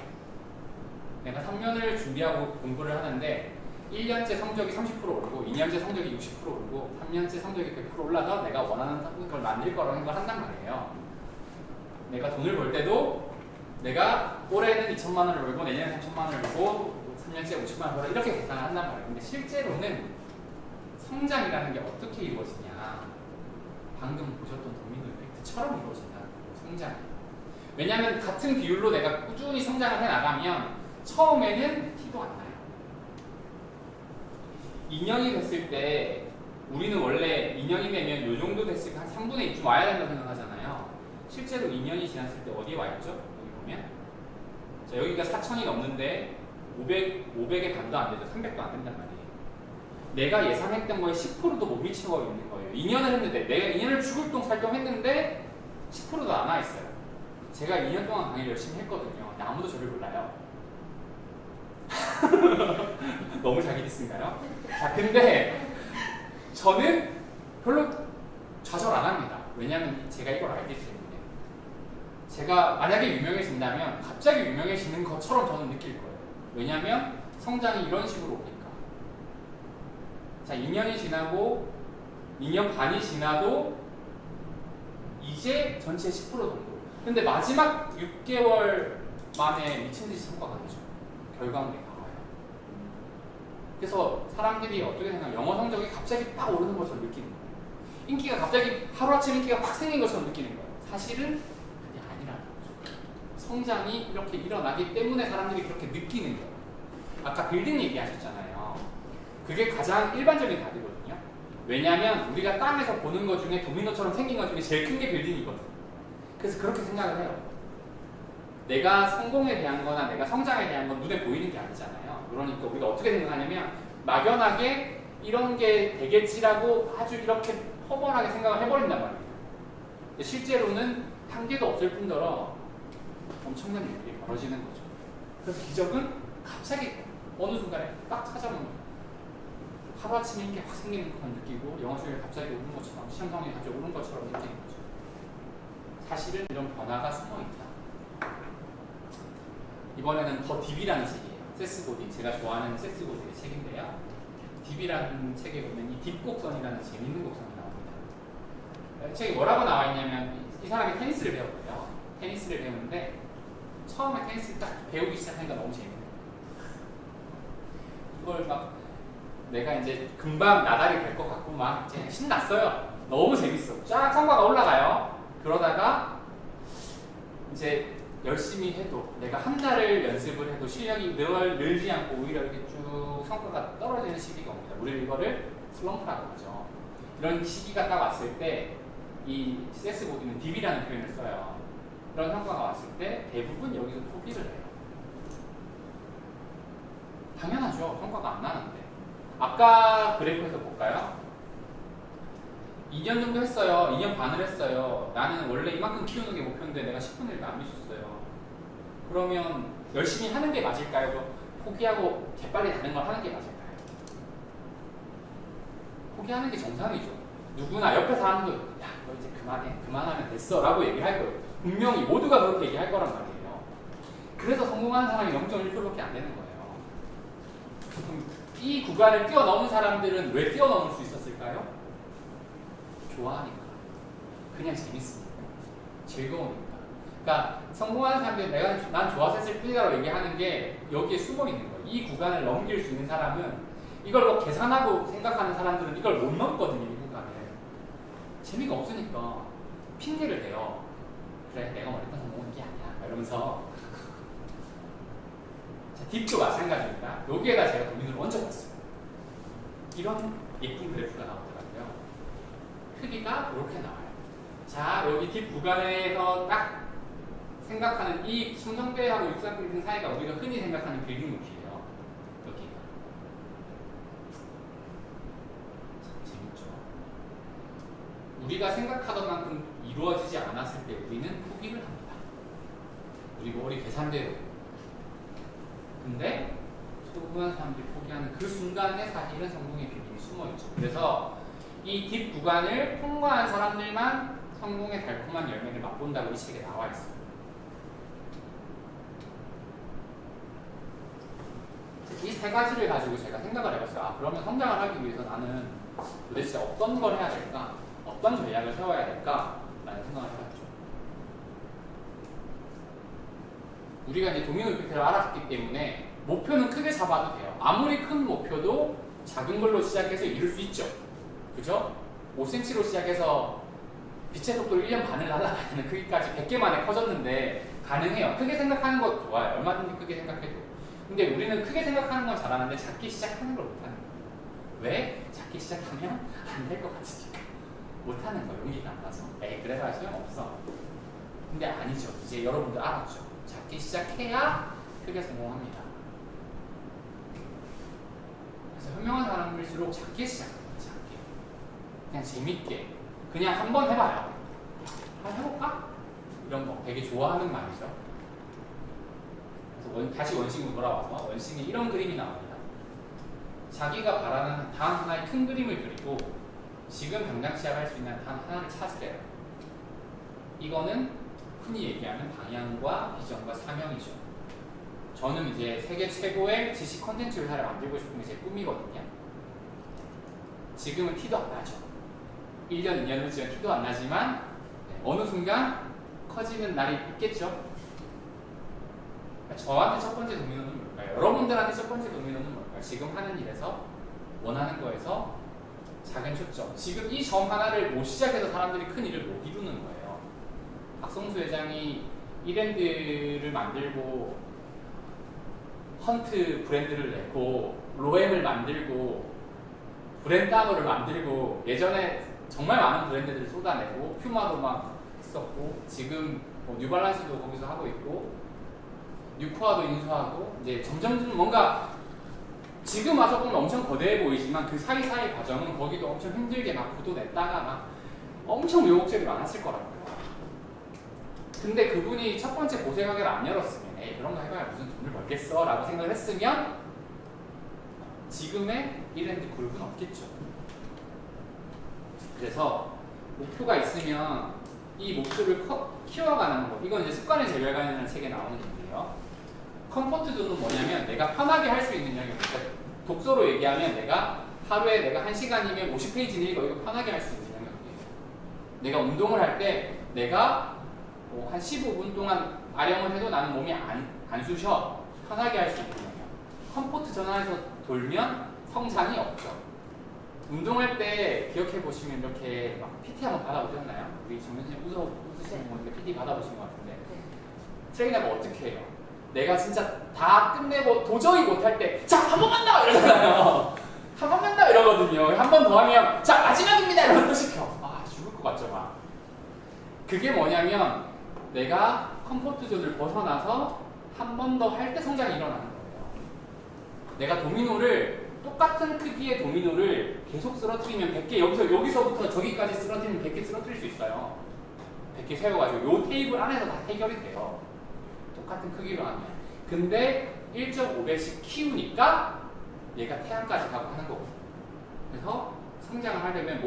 내가 3년을 준비하고 공부를 하는데 1년째 성적이 30% 오르고 2년째 성적이 60% 오르고 3년째 성적이 100% 올라서 내가 원하는 걸 만들 거라는 생각을 한단 말이에요. 내가 돈을 벌 때도 내가 올해는 2천만 원을 벌고 내년에 3천만 원을 벌고 3년째 50만 원 벌어 이렇게 계산을 한단 말이에요. 근데 실제로는 성장이라는 게 어떻게 이루어지냐, 방금 보셨던 도미노 이펙트처럼 이루어진다는 거예요. 성장이. 왜냐하면 같은 비율로 내가 꾸준히 성장을 해나가면 처음에는 티도 안 나요. 2년이 됐을 때 우리는 원래 2년이 되면 이 정도 됐을 때 한 3분의 2쯤 와야 된다고 생각하잖아요. 실제로 2년이 지났을 때 어디에 와 있죠? 여기 보면 자, 여기가 4천이 넘는데 500의 반도 안 되죠. 300도 안 된단 말이에요. 내가 예상했던 거에 10%도 못 미치고 있는 거예요. 2년을 했는데 내가 2년을 죽을 똥 살똥 했는데 10%도 안 와 있어요. 제가 2년 동안 강의를 열심히 했거든요. 근데 아무도 저를 몰라요. 너무 자기 디스인가요? 자, 근데 저는 별로 좌절 안 합니다. 왜냐하면 제가 이걸 알기 때문에. 제가 만약에 유명해진다면 갑자기 유명해지는 것처럼 저는 느낄 거예요. 왜냐하면 성장이 이런 식으로 오니까. 자, 2년이 지나고 2년 반이 지나도 이제 전체 10% 정도. 근데 마지막 6개월 만에 미친 듯이 성과가 나죠. 결과물이 나와요. 그래서 사람들이 어떻게 생각하면 영어 성적이 갑자기 빡 오르는 것처럼 느끼는 거예요. 인기가 갑자기 하루아침에 인기가 팍 생긴 것처럼 느끼는 거예요. 사실은 그게 아니라는 거죠. 성장이 이렇게 일어나기 때문에 사람들이 그렇게 느끼는 거예요. 아까 빌딩 얘기하셨잖아요. 그게 가장 일반적인 답이거든요. 왜냐하면 우리가 땅에서 보는 것 중에 도미노처럼 생긴 것 중에 제일 큰 게 빌딩이거든요. 그래서 그렇게 생각을 해요. 내가 성공에 대한 거나 내가 성장에 대한 건 눈에 보이는 게 아니잖아요. 그러니까 우리가 어떻게 생각하냐면 막연하게 이런 게 되겠지라고 아주 이렇게 허벌하게 생각을 해버린단 말이에요. 근데 실제로는 한계도 없을 뿐더러 엄청난 일이 벌어지는 거죠. 그래서 기적은 갑자기 어느 순간에 딱 찾아오는 거예요. 하루아침에 이렇게 확 생기는 것처럼 느끼고 영어 실력이 갑자기 오른 것처럼 시험 성적이 갑자기 오른 것처럼 느끼는 거죠. 사실은 이런 변화가 숨어있다. 이번에는 더 딥이라는 책이에요. 세스 고딘, 제가 좋아하는 세스 고딘의 책인데요. 딥이라는 책에 보면 이 딥곡선이라는 재밌는 곡선이 나옵니다. 이 책이 뭐라고 나와 있냐면 이 사람이 테니스를 배웠고요. 테니스를 배우는데 처음에 테니스 딱 배우기 시작하니까 너무 재밌는 거예요. 이걸 막 내가 이제 금방 나달이 될 것 같고 막 이제 신났어요. 너무 재밌어. 쫙 성과가 올라가요. 그러다가 이제 열심히 해도 내가 한 달을 연습을 해도 실력이 늘지 않고 오히려 이렇게 쭉 성과가 떨어지는 시기가 옵니다. 우리는 이거를 슬럼프라고 하죠. 이런 시기가 딱 왔을 때 이 세스 고딘은 딥이라는 표현을 써요. 그런 성과가 왔을 때 대부분 여기서 포기를 해요. 당연하죠. 성과가 안 나는데. 아까 그래프에서 볼까요? 2년 정도 했어요. 2년 반을 했어요. 나는 원래 이만큼 키우는 게 목표인데 내가 10분의 1도 안 미쳤어요. 그러면 열심히 하는 게 맞을까요? 포기하고 재빨리 다른 걸 하는 게 맞을까요? 포기하는 게 정상이죠. 누구나 옆에 사람도 야, 너 이제 그만해, 그만하면 됐어 라고 얘기할 거예요. 분명히 모두가 그렇게 얘기할 거란 말이에요. 그래서 성공하는 사람이 0.1%밖에 안 되는 거예요. 그럼 이 구간을 뛰어넘은 사람들은 왜 뛰어넘을 수 있었을까요? 좋아하니까. 그냥 재밌으니까. 즐거우니까. 그러니까 성공하는 사람들이 난 좋아서 했을 뿐이다라고 얘기하는 게 여기에 숨어 있는 거예요. 이 구간을 넘길 수 있는 사람은 이걸 뭐 계산하고 생각하는 사람들은 이걸 못 넘거든요. 이 구간을. 재미가 없으니까 핑계를 대요. 그래, 내가 원했던 성공은 이게 아니야. 이러면서. 자, 딥도 마찬가지입니다. 여기에다 제가 도민을 얹어봤어요. 이런 예쁜 그래프가 나오더라고요. 크기가 이렇게 나와요. 자, 여기 딥 구간에서 딱 생각하는 이 충성배하고 육상 빌딩 사이가 우리가 흔히 생각하는 빌딩 높이예요. 여기가. 재밌죠? 우리가 생각하던 만큼 이루어지지 않았을 때 우리는 포기를 합니다. 우리 머리 계산대로. 근데 소부한 사람들이 포기하는 그 순간에 사실은 성공의 비밀이 숨어있죠. 그래서 이 딥 구간을 통과한 사람들만 성공의 달콤한 열매를 맛본다고 이 책에 나와 있어요. 이 세 가지를 가지고 제가 생각을 해봤어요. 아, 그러면 성장을 하기 위해서 나는 도대체 어떤 걸 해야 될까? 어떤 전략을 세워야 될까? 라는 생각을 해봤죠. 우리가 이제 도미노 이펙트를 알았기 때문에 목표는 크게 잡아도 돼요. 아무리 큰 목표도 작은 걸로 시작해서 이룰 수 있죠. 그죠? 5cm로 시작해서 빛의 속도로 1년 반을 날아가는 크기까지 100개 만에 커졌는데 가능해요. 크게 생각하는 거 좋아요. 얼마든지 크게 생각해도. 근데 우리는 크게 생각하는 건 잘하는데 작게 시작하는 걸 못하는 거예요. 왜? 작게 시작하면 안 될 것 같으니까. 못하는 거 용기가 안 나서. 에이, 그래서 소용없어. 근데 아니죠. 이제 여러분들 알았죠. 작게 시작해야 크게 성공합니다. 그래서 현명한 사람일수록 작게 시작합니다. 작게. 그냥 재밌게. 그냥 한번 해봐요. 한번 해볼까? 이런 거 되게 좋아하는 말이죠. 그래서 다시 원식으로 돌아와서 원식에 이런 그림이 나옵니다. 자기가 바라는 단 하나의 큰 그림을 그리고 지금 당장 시작할 수 있는 단 하나를 찾으래요. 이거는 흔히 얘기하는 방향과 비전과 사명이죠. 저는 이제 세계 최고의 지식 콘텐츠 회사를 만들고 싶은 게 제 꿈이거든요. 지금은 티도 안 나죠. 1년, 2년 후지만 티도 안 나지만 어느 순간 커지는 날이 있겠죠. 저한테 첫 번째 도미노는 뭘까요? 여러분들한테 첫 번째 도미노는 뭘까요? 지금 하는 일에서 원하는 거에서 작은 초점. 지금 이 점 하나를 못 시작해서 사람들이 큰 일을 못 이루는 거예요. 박성수 회장이 이랜드를 만들고 헌트 브랜드를 내고 로엠을 만들고 브랜드아노를 만들고 예전에 정말 많은 브랜드들을 쏟아내고 퓨마도 막 했었고 지금 뭐 뉴발란스도 거기서 하고 있고 뉴코아도 인수하고 이제 점점 뭔가 지금 와서 보면 엄청 거대해 보이지만 그 사이사이 과정은 거기도 엄청 힘들게 막 구도 냈다가 막 엄청 우여곡절이 많았을 거라고요. 근데 그분이 첫 번째 고생하기를 안 열었으면 에이 그런 거 해봐야 무슨 돈을 벌겠어 라고 생각을 했으면 지금의 이랜드 그룹은 없겠죠. 그래서 목표가 있으면 이 목표를 키워가는 거 이건 이제 습관의 재발견이라는 책에 나오는 얘기예요. 컴포트 존은 뭐냐면 내가 편하게 할 수 있는 영역입니다. 독서로 얘기하면 내가 하루에 내가 1시간이면 50페이지는 읽어 이거 편하게 할 수 있는 영역이에요. 내가 운동을 할 때 내가 한 15분 동안 아령을 해도 나는 몸이 안 쑤셔. 편하게 할 수 있는 영역. 컴포트 존 안에서 돌면 성장이 없죠. 운동할 때 기억해 보시면 이렇게 막 PT 한번 받아보셨나요? 우리 정선생님 웃으시는 거 보니까 PT 받아보신 것 같은데 트레이너가 어떻게 해요? 내가 진짜 다 끝내고 도저히 못할 때 자, 한 번만 더! 이러잖아요. 한 번만 더! 이러거든요. 한 번 더 하면 자, 마지막입니다! 이러면 또 시켜. 아, 죽을 것 같죠, 막. 그게 뭐냐면 내가 컴포트 존을 벗어나서 한 번 더 할 때 성장이 일어나는 거예요. 내가 도미노를 똑같은 크기의 도미노를 계속 쓰러뜨리면 100개 여기서부터 저기까지 쓰러뜨리면 100개 쓰러뜨릴 수 있어요. 100개 세워가지고 요 테이블 안에서 다 해결이 돼요. 똑같은 크기로 하면. 근데 1.5배씩 키우니까 얘가 태양까지 가고 하는 거거든요. 그래서 성장을 하려면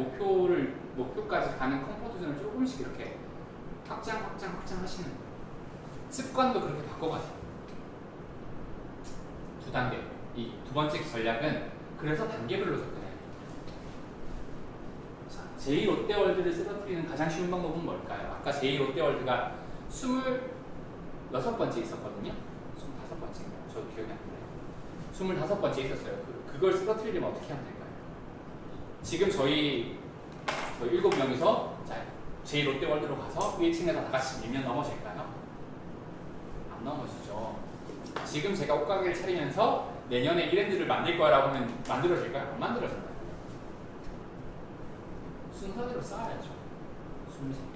목표까지 가는 컴포트 존을 조금씩 이렇게 확장 하시는 거예요. 습관도 그렇게 바꿔가세요. 2단계. 이 두 번째 전략은 그래서 단계별로 접근해야 돼요. 자, 제2롯데월드를 쓰러뜨리는 가장 쉬운 방법은 뭘까요? 아까 제2롯데월드가 26번째 있었거든요. 25번째인가요? 저도 기억이 안 나요. 25번째 있었어요. 그걸 쓰러뜨리려면 어떻게 하면 될까요? 지금 저희 7명이서 제2롯데월드로 가서 1층에서 다 같이 밀면 넘어질까요? 안 넘어지죠. 지금 제가 옷가게를 차리면서 내년에 이랜드를 만들 거라고 하면 만들어질까요? 안 만들어진다요. 순서대로 쌓아야죠.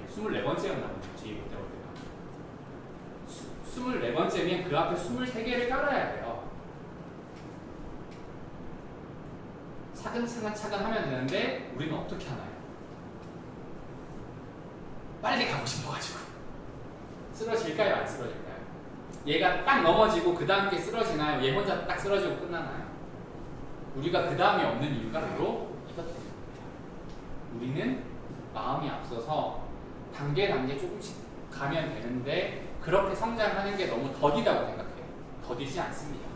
24번째였나 보네요. 제2롯데월드가. 24번째면 그 앞에 23개를 깔아야 돼요. 차근차근 하면 되는데 우리는 어떻게 하나요? 빨리 가고 싶어가지고 쓰러질까요? 안 쓰러질까요? 얘가 딱 넘어지고 그 다음 게 쓰러지나요? 얘 혼자 딱 쓰러지고 끝나나요? 우리가 그 다음이 없는 이유가 바로 이것 때문입니다. 우리는 마음이 앞서서 단계 조금씩 가면 되는데 그렇게 성장하는 게 너무 더디다고 생각해요. 더디지 않습니다.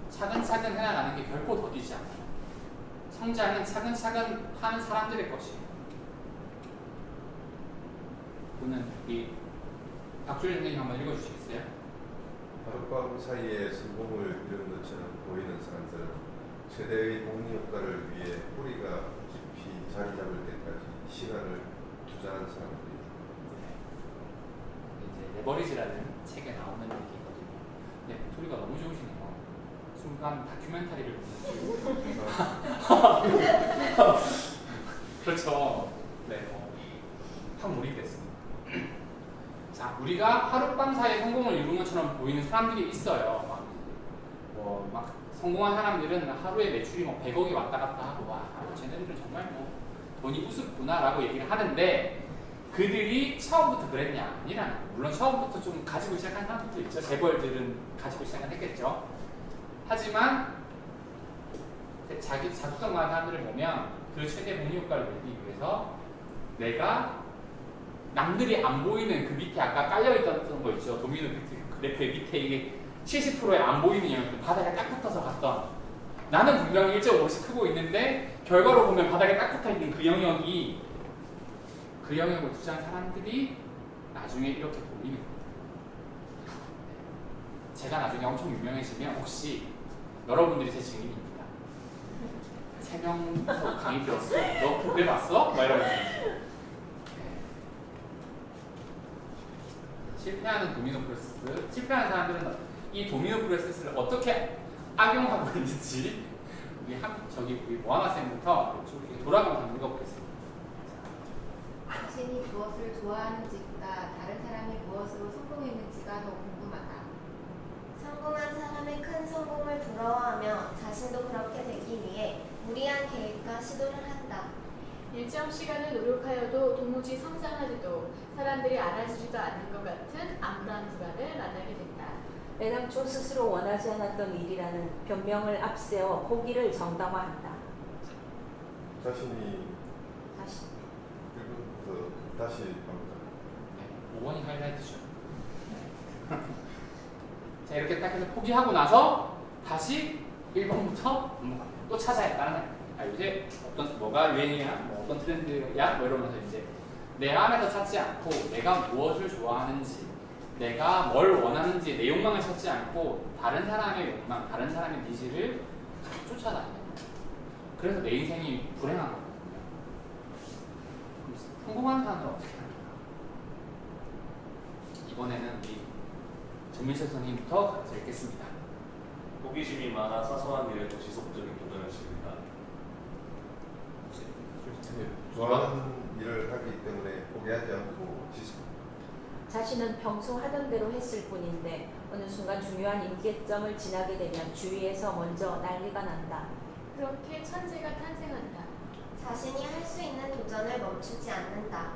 차근차근 해나가는 게 결코 더디지 않아요. 성장은 차근차근 하는 사람들의 것이에요. 오늘 이 박주일 선생님 한번 읽어주시겠어요? 하룻밤 사이에 성공을 이룬 것처럼 보이는 사람들은 최대의 복리 효과를 위해 뿌리가 깊이 자리 잡을 때까지 시간을 투자한 사람들이에요. 이제 레버리지라는 책에 나오는 얘기거든요. 네, 목소리가 너무 좋으시네요. 순간 다큐멘터리를 보는 그렇죠. 네, 확 몰입됐습니다. 자, 우리가 하룻밤 사이에 성공을 이룬 것처럼 보이는 사람들이 있어요. 막 성공한 사람들은 하루에 매출이 100억이 왔다 갔다 하고 와, 쟤네들은 정말 돈이 우습구나라고 얘기를 하는데 그들이 처음부터 그랬냐? 아니라는 거예요. 물론 처음부터 좀 가지고 시작한 사람들도 있죠. 재벌들은 가지고 시작은 했겠죠. 하지만 자기 자수성 많은 사람들을 보면 그 최대 복리 효과를 내기 위해서 내가 남들이 안 보이는 그 밑에 아까 깔려있던 거 있죠. 도미노 그래프의 밑에 이게 70%의 안 보이는 영역들 바닥에 딱 붙어서 갔던 나는 분명히 1.5씩 크고 있는데 결과로 보면 바닥에 딱 붙어있는 그 영역을 투자한 사람들이 나중에 이렇게 보이는 거예요. 제가 나중에 엄청 유명해지면 혹시 여러분들이 제 증인입니다. 3명서 강의 들었어? 너 그때 봤어? 막 이러면서 실패하는 도미노 프로세스, 실패하는 사람들은 이 도미노 프로세스를 어떻게 악용하고 있는지 우리 모아나 쌤부터 돌아가면서 한번 읽어보겠습니다. 자신이 무엇을 좋아하는지보다 다른 사람이 무엇으로 성공했는지가 더 궁금하다. 성공한 사람의 큰 성공을 부러워하며 자신도 그렇게 되기 위해 무리한 계획과 시도를 한다. 일정 시간을 노력하여도 도무지 성장하지도 사람들이 알아주지도 않는 것 같은 암울한 불안을 만나게 된다. 애당초 스스로 원하지 않았던 일이라는 변명을 앞세워 포기를 정당화한다. 자신이 다시 1번부터 다시 갑니다. 5번이 하이라이트죠. 자, 이렇게 딱 해서 포기하고 나서 다시 1번부터 또 찾아야 다른 요새 뭐가 유행이야, 어떤 트렌드야, 이러면서 이제 내 안에서 찾지 않고 내가 무엇을 좋아하는지, 내가 뭘 원하는지 내 욕망을 찾지 않고 다른 사람의 욕망, 다른 사람의 니즈를 쫓아다니는 거예요. 그래서 내 인생이 불행한 거거든요. 그럼 성공한 사람은 어떻게 합니까? 이번에는 우리 전민철 선생님부터 가르쳐 읽겠습니다. 호기심이 많아 사소한 일에도 지속적인 도전을 시킨다. 좋아하는 일을 하기 때문에 포기하지 않고 지속. 자신은 평소 하던 대로 했을 뿐인데 어느 순간 중요한 임계점을 지나게 되면 주위에서 먼저 난리가 난다. 그렇게 천재가 탄생한다. 자신이 할 수 있는 도전을 멈추지 않는다.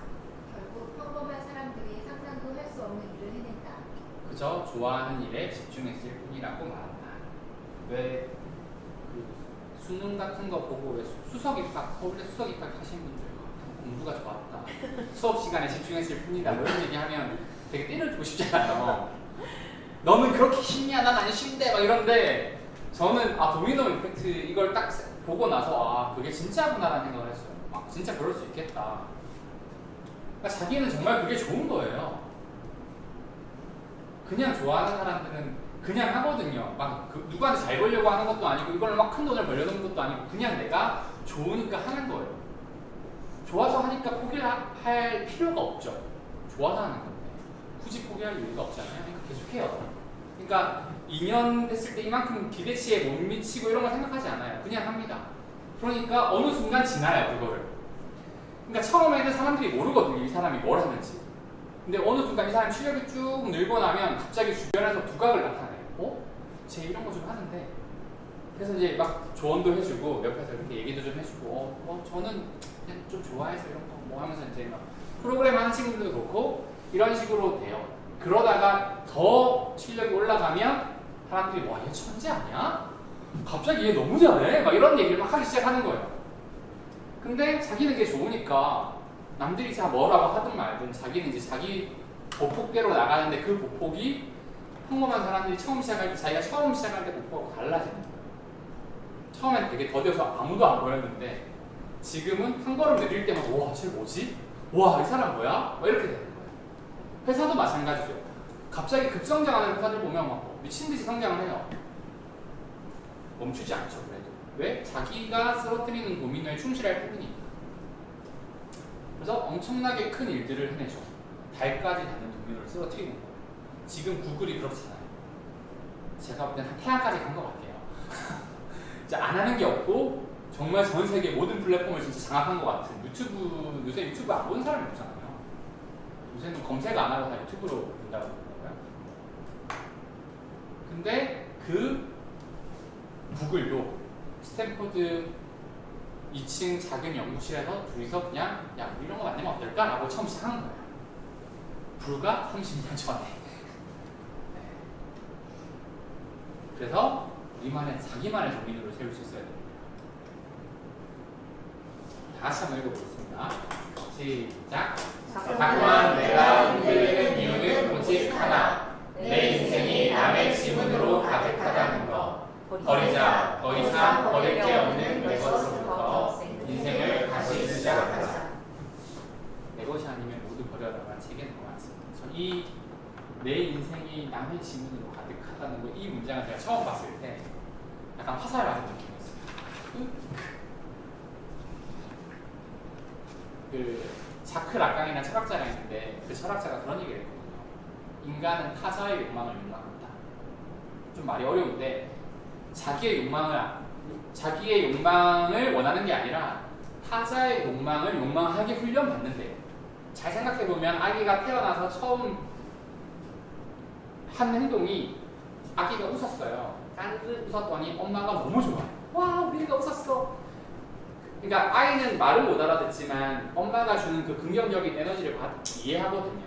결국 평범한 사람들이 상상도 할 수 없는 일을 해낸다. 그저 좋아하는 일에 집중했을 뿐이라고 말한다. 왜 그 수능 같은 거 보고 왜 수석 입학, 서울대 수석 입학하신 분들 공부가 좋았다, 수업 시간에 집중했을 뿐이다 뭐 이런 얘기하면 되게 때려주고 싶잖아요. 너는 그렇게 쉽냐? 난 안 쉽대 막 이런데 저는 도미노 임팩트 이걸 딱 보고 나서 그게 진짜구나라는 생각을 했어요. 진짜 그럴 수 있겠다. 그러니까 자기는 정말 그게 좋은 거예요. 그냥 좋아하는 사람들은 그냥 하거든요. 누구한테 잘 벌려고 하는 것도 아니고 이걸로 막 큰 돈을 벌려는 것도 아니고 그냥 내가 좋으니까 하는 거예요. 좋아서 하니까 포기를 할 필요가 없죠. 좋아서 하는 건데 굳이 포기할 이유가 없잖아요. 그러니까 계속해요. 그러니까 2년 됐을 때 이만큼 기대치에 못 미치고 이런 걸 생각하지 않아요. 그냥 합니다. 그러니까 어느 순간 지나요, 그거를. 그러니까 처음에는 사람들이 모르거든요, 이 사람이 뭘 하는지. 근데 어느 순간 이 사람이 실력이 쭉 늘고 나면 갑자기 주변에서 두각을 나타내요. 쟤 이런 거 좀 하는데. 그래서 이제 막 조언도 해주고 옆에서 이렇게 얘기도 좀 해주고 저는 그냥 좀 좋아해서 이런 거 뭐 하면서 이제 막 프로그램 하는 친구들도 그렇고 이런 식으로 돼요. 그러다가 더 실력이 올라가면 사람들이 와, 얘 천재 아니야? 갑자기 얘 너무 잘해? 막 이런 얘기를 막 하기 시작하는 거예요. 근데 자기는 그게 좋으니까 남들이 다 뭐라고 하든 말든 자기는 이제 자기 보폭대로 나가는데 그 보폭이 평범한 사람들이 처음 시작할 때 자기가 처음 시작할 때 보폭하고 달라지는 거예요. 처음엔 되게 더뎌서 아무도 안 보였는데 지금은 한 걸음 내릴 때만 와, 쟤 뭐지? 와, 이 사람 뭐야? 막 이렇게 되는 거예요. 회사도 마찬가지죠. 갑자기 급성장하는 회사들 보면 막 미친듯이 성장을 해요. 멈추지 않죠. 그래도 왜? 자기가 쓰러뜨리는 도미노에 충실할 뿐이니까. 그래서 엄청나게 큰 일들을 해내죠. 달까지 닿는 도미노를 쓰러뜨리는 거예요. 지금 구글이 그렇잖아요. 제가 볼 때는 태양까지 간 것 같아요. 이제 안 하는 게 없고 정말 전 세계 모든 플랫폼을 진짜 장악한 것 같은 유튜브. 요새 유튜브 안 보는 사람이 없잖아요. 요새는 검색 안 하고 다 유튜브로 본다고 그러더라고요. 근데 그 구글도 스탠포드 2층 작은 연구실에서 둘이서 그냥 야, 우리 이런 거 만들면 어떨까? 라고 처음 시작한 거예요. 불과 30년 전에. 그래서 우리만의 자기만의 도미노를 세울 수 있어야 됩니다. 다시 한번 읽어보겠습니다. 시작. 자꾸만 내가 흔들리는 이유는 오직 하나. 내 인생이 남의 지문으로 가득하다는 것. 버리자. 더 이상 버릴 게 없는 내 것으로부터 인생을 다시 시작하자. 내 것이 아니면 모두 버려라라는 책에 나와 있습니다. 이 내 인생이 남의 지문으로 가득하다는 거, 이 문장을 제가 처음 봤을 때 약간 화살 맞은 느낌이었어요. 그 자크 락강이라는 철학자가 있는데 그 철학자가 그런 얘기를 했거든요. 인간은 타자의 욕망을 욕망한다. 좀 말이 어려운데 자기의 욕망을 원하는 게 아니라 타자의 욕망을 욕망하게 훈련받는데요. 잘 생각해보면 아기가 태어나서 처음 한 행동이 아기가 웃었어요. 까르르 웃었더니 엄마가 너무 좋아요. 와, 우리 애가 웃었어. 그러니까 아이는 말은 못 알아듣지만 엄마가 주는 그 긍정적인 에너지를 이해하거든요.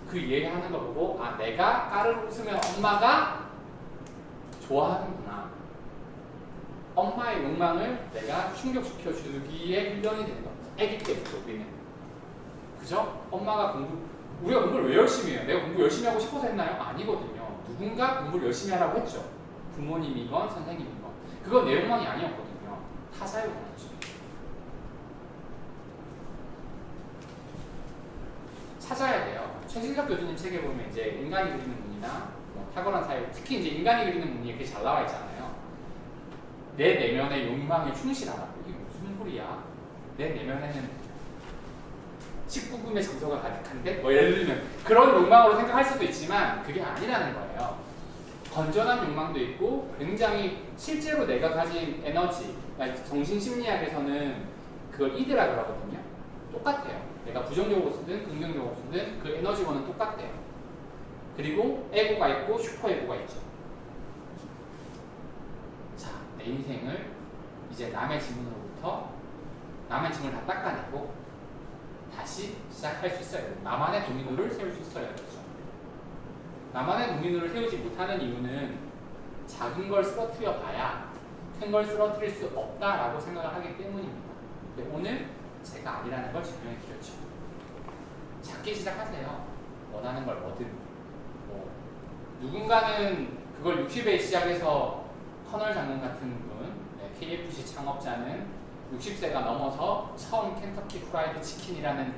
그 이해하는 거 보고 내가 까르르 웃으면 엄마가 좋아하는구나. 엄마의 욕망을 내가 충족시켜 주기에 훈련이 되는 겁니다. 아기 때부터 우리는. 그죠? 엄마가 우리가 공부를 왜 열심히 해요? 내가 공부 열심히 하고 싶어서 했나요? 아니거든요. 누군가 공부를 열심히 하라고 했죠. 부모님이건 선생님이건. 그건 내 욕망이 아니었거든요. 타자의 욕망이죠. 찾아야 돼요. 최진석 교수님 책에 보면 이제 인간이 그리는 문이나 탁월한 사회, 특히 이제 인간이 그리는 문이 이렇게 잘 나와 있잖아요. 내 내면의 욕망에 충실하라고. 이게 무슨 소리야? 내 내면에는 19금의 정서가 가득한데? 예를 들면 그런 욕망으로 생각할 수도 있지만 그게 아니라는 거예요. 건전한 욕망도 있고 굉장히 실제로 내가 가진 에너지, 정신심리학에서는 그걸 이드라 그러거든요. 똑같아요. 내가 부정적으로 쓰든 긍정적으로 쓰든 그 에너지원은 똑같아요. 그리고 에고가 있고 슈퍼에고가 있죠. 자, 내 인생을 이제 남의 지문으로부터 남의 짐을 다 닦아내고 다시 시작할 수 있어야 돼요. 나만의 도미노를 세울 수 있어야 되죠. 나만의 도미노를 세우지 못하는 이유는 작은 걸 쓰러뜨려 봐야 큰 걸 쓰러뜨릴 수 없다라고 생각을 하기 때문입니다. 근데 오늘 제가 아니라는 걸 증명해 드렸죠. 작게 시작하세요. 원하는 걸 뭐든. 누군가는 그걸 60에 시작해서 커널 장군 같은 분, KFC 창업자는 60세가 넘어서 처음 켄터키 프라이드 치킨이라는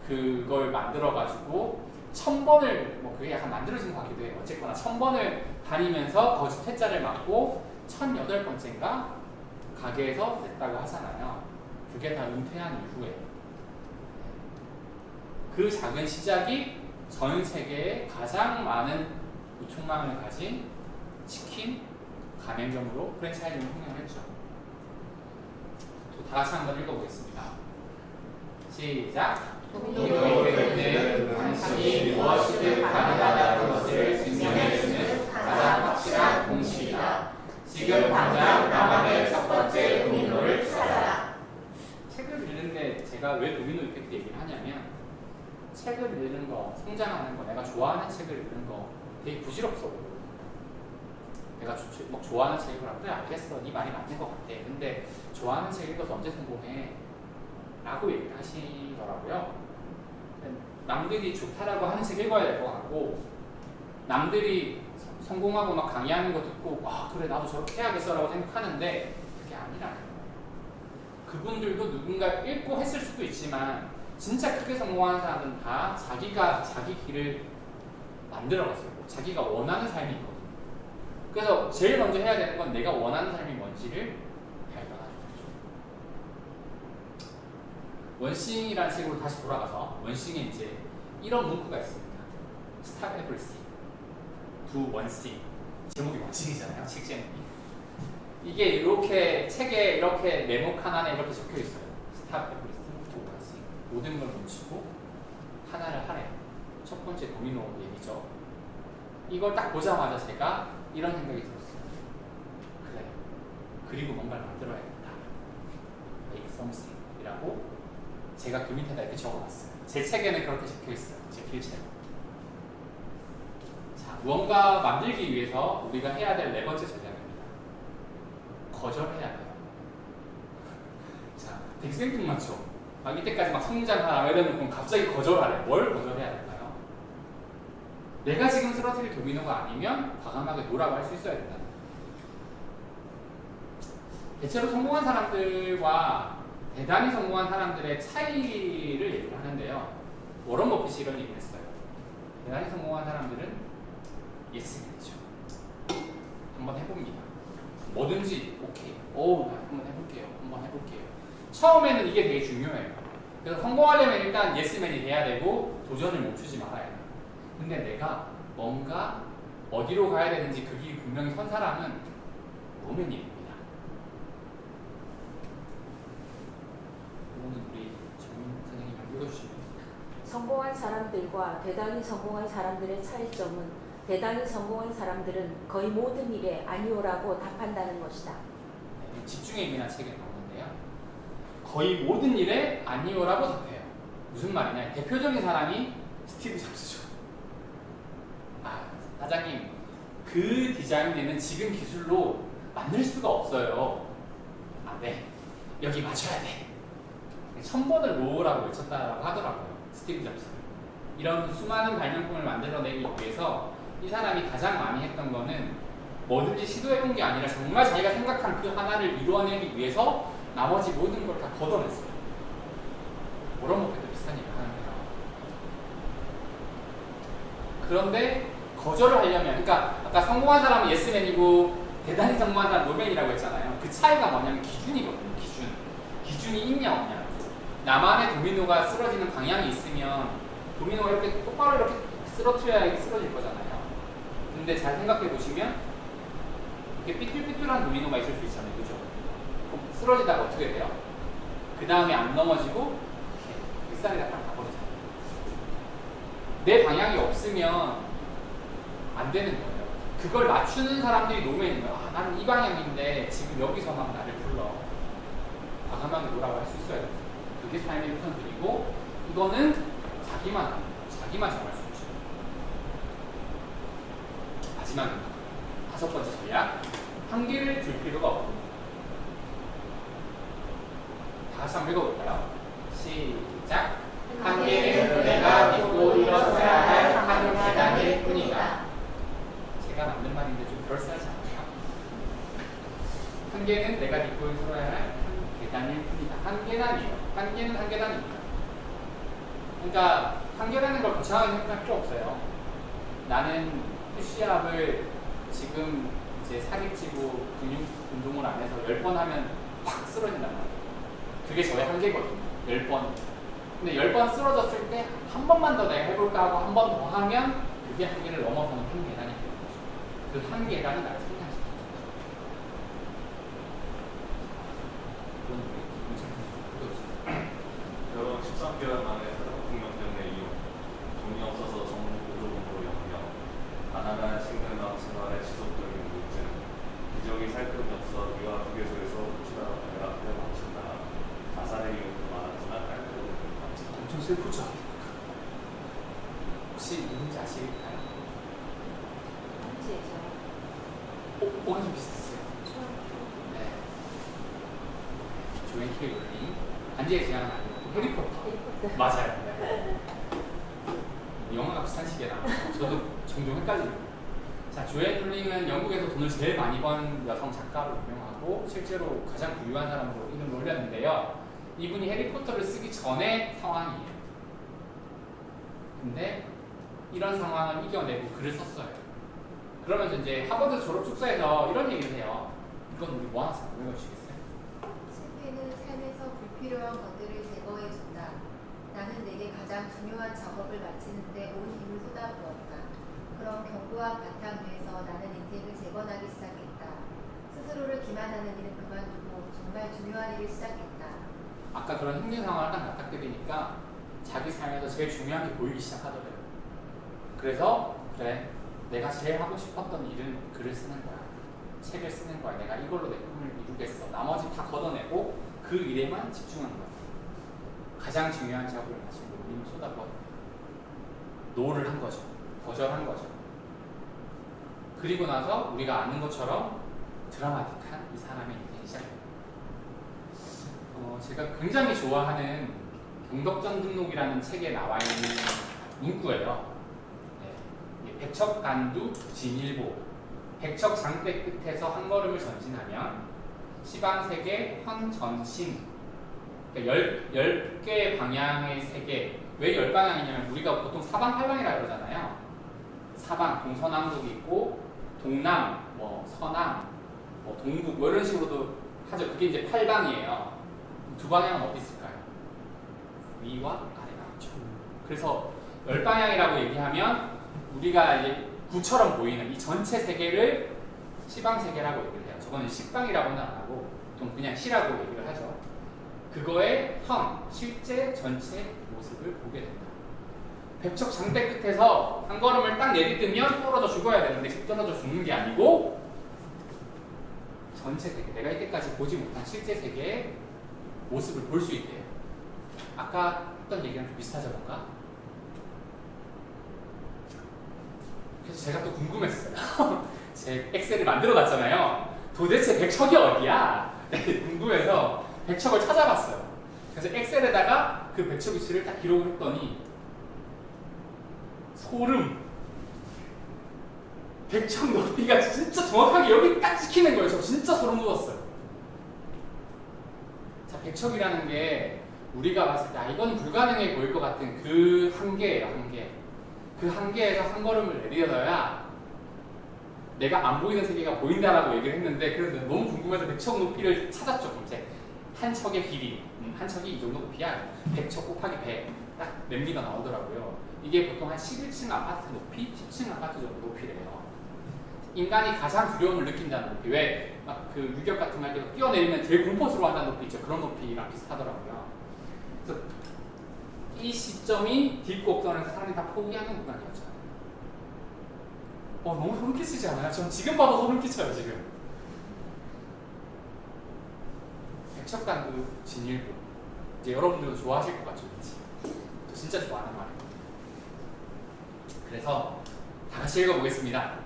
그걸 만들어가지고 1000번을, 그게 약간 만들어진 것 같기도 해요. 어쨌거나 1000번을 다니면서 거짓 퇴짜를 맞고 1008번째인가 가게에서 냈다고 하잖아요. 그게 다 은퇴한 이후에. 그 작은 시작이 전 세계에 가장 많은 유통망을 가진 치킨 가맹점으로 프랜차이즈를 흥행했죠. 다 같이 한번 읽어보겠습니다. 시작. 도미노에게는 당신이 무엇이든 가능하다는 것을 증명해주는 가장 확실한 공식이다. 지금 당장 나만의 첫 번째 도미노를 찾아라. 책을 읽는데 제가 왜 도미노 이펙트 얘기를 하냐면 책을 읽는 거, 성장하는 거, 내가 좋아하는 책을 읽는 거 되게 부질없어. 내가 좋아하는 책 읽으라. 그래 알겠어. 네 말이 맞는 것 같아. 근데 좋아하는 책 읽어서 언제 성공해? 라고 얘기를 하시더라고요. 남들이 좋다라고 하는 책 읽어야 될 것 같고 남들이 성공하고 막 강의하는 거 듣고 와 그래 나도 저렇게 해야겠어 라고 생각하는데 그게 아니라는 거예요. 그분들도 누군가 읽고 했을 수도 있지만 진짜 크게 성공하는 사람은 다 자기가 자기 길을 만들어갔어요. 자기가 원하는 삶이 있거든요. 그래서 제일 먼저 해야 되는 건 내가 원하는 삶이 뭔지를 발견하는 거죠. 원싱이라는 식으로 다시 돌아가서 원싱에 이제 이런 문구가 있습니다. Stop everything, do one thing. 제목이 원싱이잖아요. 책 제목이. 이게 이렇게 책에 이렇게 네모 칸 안에 이렇게 적혀 있어요. Stop everything, do one thing. 모든 걸 멈추고 하나를 하래요. 첫 번째 도미노 얘기죠. 이걸 딱 보자마자 제가 이런 생각이 들었어요. 그래. 그리고 뭔가를 만들어야겠다. Make something 이라고 제가 그 밑에다 이렇게 적어놨어요. 제 책에는 그렇게 적혀있어요. 제 필체로. 자, 무언가 만들기 위해서 우리가 해야 될 네 번째 전략입니다. 거절해야 돼요. 자, 되게 생뚱맞죠? 막 이때까지 막 성장하라 이러면 그럼 갑자기 거절하래. 뭘 거절해야 될까요? 내가 지금 쓰러뜨릴 도미노가 아니면 과감하게 노라고 할 수 있어야 된다. 대체로 성공한 사람들과 대단히 성공한 사람들의 차이를 얘기를 하는데요. 워런 버핏이 이런 얘기를 했어요. 대단히 성공한 사람들은 예스맨이죠. 한번 해봅니다. 뭐든지 오케이. 나 한번 해볼게요. 한번 해볼게요. 처음에는 이게 되게 중요해요. 그래서 성공하려면 일단 예스맨이 돼야 되고 도전을 멈추지 말아야 돼요. 근데 내가 뭔가 어디로 가야 되는지 그 길이 분명히 선 사람은 노맨입니다. 이거는 우리 정민 선생님이 읽어주시면. 성공한 사람들과 대단히 성공한 사람들의 차이점은 대단히 성공한 사람들은 거의 모든 일에 아니오라고 답한다는 것이다. 네, 집중에 예민한 책에 나오는데요. 거의 모든 일에 아니오라고 답해요. 무슨 말이냐? 대표적인 사람이 스티브 잡스죠. 사장님, 그 디자인에는 지금 기술로 만들 수가 없어요. 네. 여기 맞춰야 돼. 1000번을 로우라고 외쳤다고 하더라고요. 스티브 잡스. 이런 수많은 발명품을 만들어내기 위해서 이 사람이 가장 많이 했던 거는 뭐든지 시도해본 게 아니라 정말 자기가 생각한 그 하나를 이루어내기 위해서 나머지 모든 걸 다 걷어냈어요. 워런 버핏도 비슷한 얘기를 하는데요. 그런데 거절을 하려면, 그러니까 아까 성공한 사람은 예스맨이고 대단히 성공한 사람은 노맨이라고 했잖아요. 그 차이가 뭐냐면 기준이거든요. 기준이 있냐 없냐. 나만의 도미노가 쓰러지는 방향이 있으면 도미노가 이렇게 똑바로 이렇게 쓰러뜨려야 쓰러질 거잖아요. 근데 잘 생각해 보시면 이렇게 삐뚤삐뚤한 도미노가 있을 수 있잖아요. 그죠? 그럼 쓰러지다가 어떻게 돼요? 그 다음에 안 넘어지고 이렇게 윗사리가 딱 가버리잖아요. 내 방향이 없으면 안 되는 거예요. 그걸 맞추는 사람들이 노맨인 거예요. 나는 이 방향인데 지금 여기서 막 나를 불러. 과감하게 노라고 할 수 있어야 돼요. 그게 삶의 우선들이고 이거는 자기만 정할 수 있죠. 마지막입니다. 5번째 전략. 한계를 둘 필요가 없고. 다 같이 한번 읽어볼까요? 시작. 한계는 내가 믿고 일어서야 할 한 계단일 뿐이다. 제가 만든 말인데 좀 그럴싸하지 않나요? 한계는 내가 믿고 일어서야 할 한 계단일 뿐이다. 한 계단이에요. 한계는 한 계단입니다. 그러니까 한계라는 걸 거창하게 생각할 필요 없어요. 나는 푸시업을 지금 이제 살이 찌고 근육 운동을 안 해서 10번 하면 확 쓰러진단 말이에요. 그게 저의 한계거든요. 10번. 근데 10번 쓰러졌을 때 한 번만 더 내가 해볼까 하고 한 번 더 하면 그게 한계를 넘어서는 한 계단이 되는 거죠. 그 한 계단이 나를 성장시키는 거죠. 결혼 13개월 만에 사자폭력 때문에 이혼, 돈이 없어서 전문 보조금으로 영영, 가난한 싱글맘 생활의 지속적인 우울증, 기저귀 살 돈이 없어 유아 휴게소에서 훔치다가 내가 앞에 맞춘다. 자살의 이유도 많았지만 깔끔하게 엄청 슬프죠. 혹시 누군지 아시겠나요? 한지에서 뭐가 좀 비슷했어요. 네. 조앤 K 롤링. 반지의 제왕은 아니고 해리포터. 맞아요. 네. 영화가 비슷한 시기에 나와요. 저도 종종 헷갈립니다. 자, 조앤 롤링은 영국에서 돈을 제일 많이 번 여성 작가로 유명하고 실제로 가장 부유한 사람으로 이름을 올렸는데요. 이분이 해리포터를 쓰기 전에 상황이에요. 근데 이런 상황을 이겨내고 글을 썼어요. 그러면서 이제 하버드 졸업 축서에서 이런 얘기를 해요. 이건 우리 뭐 하나 읽어주시겠어요? 실패는 삶에서 불필요한 것들을 제거해준다. 나는 내게 가장 중요한 작업을 마치는데 온 힘을 쏟아부었다. 그런 견고한 바탕 위에서 나는 인생을 재건하기 시작했다. 스스로를 기만하는 일은 그만두고 정말 중요한 일을 시작했다. 아까 그런 힘든 상황을 딱 맞닥뜨리니까 자기 삶에서 제일 중요한 게 보이기 시작하더래요. 그래서 그래, 내가 제일 하고 싶었던 일은 글을 쓰는 거야. 책을 쓰는 거야. 내가 이걸로 내 꿈을 이루겠어. 나머지 다 걷어내고 그 일에만 집중한 거야. 가장 중요한 작업을 마치고 힘을 쏟아부어 노를 한 거죠. 거절한 거죠. 그리고 나서 우리가 아는 것처럼 드라마틱한 이 사람의 인생이 시작됩니다. 제가 굉장히 좋아하는 경덕전 등록이라는 책에 나와 있는 문구예요. 네. 백척간두 진일보. 백척장대 끝에서 한 걸음을 전진하면 시방세계 헌전신. 그러니까 10개의 방향의 세계. 왜 10방향이냐면 우리가 보통 사방팔방이라고 그러잖아요. 사방, 동서남북이 있고 동남, 뭐 서남, 뭐 동북 뭐 이런 식으로도 하죠. 그게 이제 8방이에요. 두 방향은 어디 있을까요? 위와 아래가 있죠. 그래서 10방향이라고 얘기하면 우리가 이제 구처럼 보이는 이 전체 세계를 시방세계라고 얘기를 해요. 저거는 식방이라고는 안 하고 보통 그냥 시라고 얘기를 하죠. 그거의 현, 실제 전체 모습을 보게 된다. 백척장대 끝에서 한 걸음을 딱 내딛으면 떨어져 죽어야 되는데 떨어져 죽는 게 아니고 전체 세계, 내가 이때까지 보지 못한 실제 세계의 모습을 볼 수 있대요. 아까 했던 얘기랑 좀 비슷하죠, 뭔가? 그래서 제가 또 궁금했어요. 제 엑셀을 만들어 놨잖아요. 도대체 백척이 어디야? 궁금해서 백척을 찾아봤어요. 그래서 엑셀에다가 그 백척 위치를 딱 기록을 했더니 소름! 백척 높이가 진짜 정확하게 여기 딱 찍히는 거예요. 저 진짜 소름 돋았어요. 자, 백척이라는 게 우리가 봤을 때 이건 불가능해 보일 것 같은 그 한계예요, 한계. 그 한계에서 한 걸음을 내딛어야 내가 안 보이는 세계가 보인다라고 얘기를 했는데 그래서 너무 궁금해서 백척 높이를 찾았죠, 검색. 한 척의 길이, 한 척이 이 정도 높이야. 100척 곱하기 100, 딱 냄비가 나오더라고요. 이게 보통 한 11층 아파트 높이, 10층 아파트 정도 높이래요. 인간이 가장 두려움을 느낀다는 높이. 왜 막 그 유격 같은 거 할 때 뛰어내리면 제일 공포스러워한다는 높이 있죠. 그런 높이랑 비슷하더라고요. 그래서 이 시점이 뒷곡선에서 사람들이 다 포기하는 구간이었죠. 너무 소름 끼치지 않아요? 전 지금 봐도 소름 끼쳐요, 지금. 백척간두 진일보. 이제 여러분들도 좋아하실 것 같죠, 그치? 저 진짜 좋아하는 말이에요. 그래서 다 같이 읽어보겠습니다.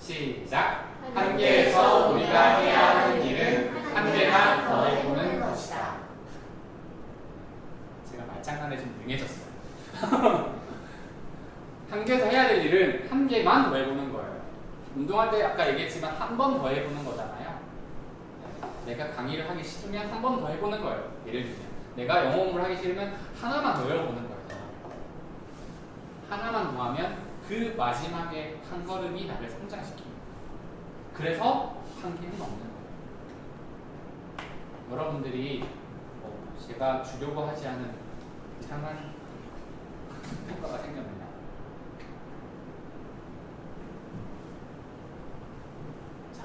시작. 한계에서 우리가 해야 하는 일은 한계만 더해보는 것이다. 제가 말장난에 좀 능해졌어요. 한계에서 해야 될 일은 한계만 더해보는 거예요. 운동할 때 아까 얘기했지만 한 번 더 해보는 거잖아요. 내가 강의를 하기 싫으면 한 번 더 해보는 거예요. 예를 들면 내가 영어 공부를 하기 싫으면 하나만 더 외워보는 거예요. 하나만 더 하면 그 마지막에 한 걸음이 나를 성장시킵니다. 그래서 한계는 없는 거예요. 여러분들이 제가 주려고 하지 않은 이상한 효과가 생겼느냐? 자,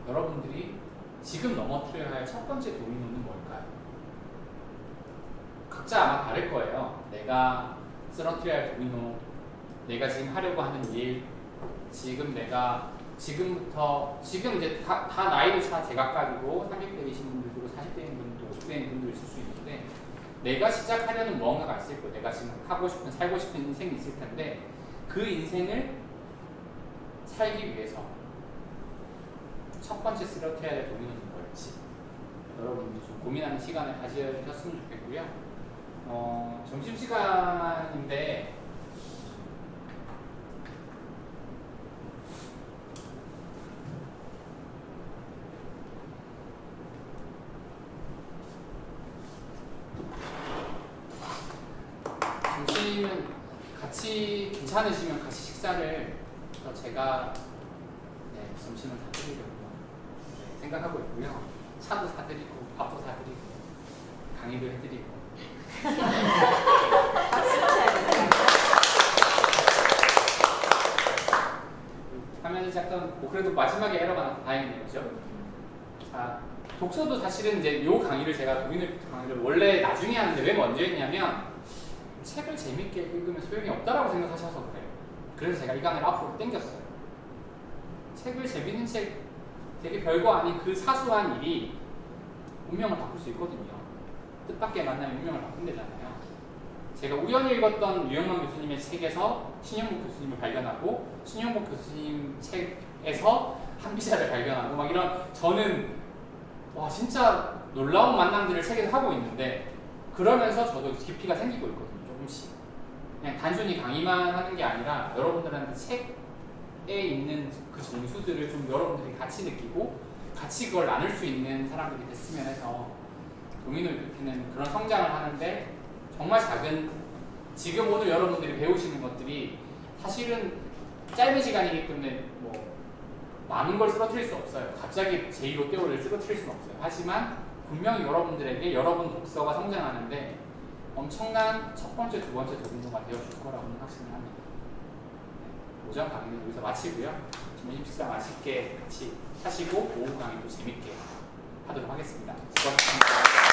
여러분들이 지금 넘어뜨려야 할 첫 번째 도미노는 뭘까요? 각자 아마 다를 거예요. 내가 쓰러뜨려야 할 도미노, 내가 지금 하려고 하는 일, 지금 이제 다 나이도 차 제각각이고 30대이신 분들도 40대인 분들도 50대인 분들도 있을 수 있는데 내가 시작하려는 무언가가 있을 거예요. 내가 지금 하고 싶은, 살고 싶은 인생이 있을 텐데 그 인생을 살기 위해서 첫 번째 쓰러뜨려야 될 도미노는 뭘지 여러분들이 좀 고민하는 시간을 가지셨으면 좋겠고요. 점심시간인데 점심은 같이 괜찮으시면 같이 식사를 제가 점심을 사드리려고 생각하고 있고요. 차도 사드리고 밥도 사드리고 강의도 해드리고 화면이 잠깐 그래도 마지막에 에러가 나서 다행이네요. 그죠? 자, 독서도 사실은 이제 요 강의를 제가 도미노 강의를 원래 나중에 하는데 왜 먼저 했냐면 책을 재밌게 읽으면 소용이 없다라고 생각하셔서 그래요. 그래서 제가 이 강의를 앞으로 당겼어요. 책을 재밌는 책 되게 별거 아닌 그 사소한 일이 운명을 바꿀 수 있거든요. 뜻밖의 만남이 운명을 바꾼다잖아요. 제가 우연히 읽었던 유영만 교수님의 책에서 신영복 교수님을 발견하고 신영복 교수님 책에서 한 기자를 발견하고 막 이런 저는 와 진짜 놀라운 만남들을 책에서 하고 있는데 그러면서 저도 깊이가 생기고 있거든요. 조금씩 그냥 단순히 강의만 하는 게 아니라 여러분들한테 책에 있는 그 정수들을 좀 여러분들이 같이 느끼고 같이 그걸 나눌 수 있는 사람들이 됐으면 해서 도미노 이펙트는 그런 성장을 하는데 정말 작은 지금 오늘 여러분들이 배우시는 것들이 사실은 짧은 시간이기 때문에 뭐 많은 걸 쓰러뜨릴 수 없어요. 갑자기 제2롯데월을 쓰러뜨릴 수는 없어요. 하지만 분명히 여러분들에게 여러분 독서가 성장하는데 엄청난 첫 번째, 두 번째 도미노가 되어줄 거라고는 확신을 합니다. 오전 강의는 여기서 마치고요. 점심 식사 맛있게 같이 하시고 오후 강의도 재밌게 하도록 하겠습니다. 수고하셨습니다.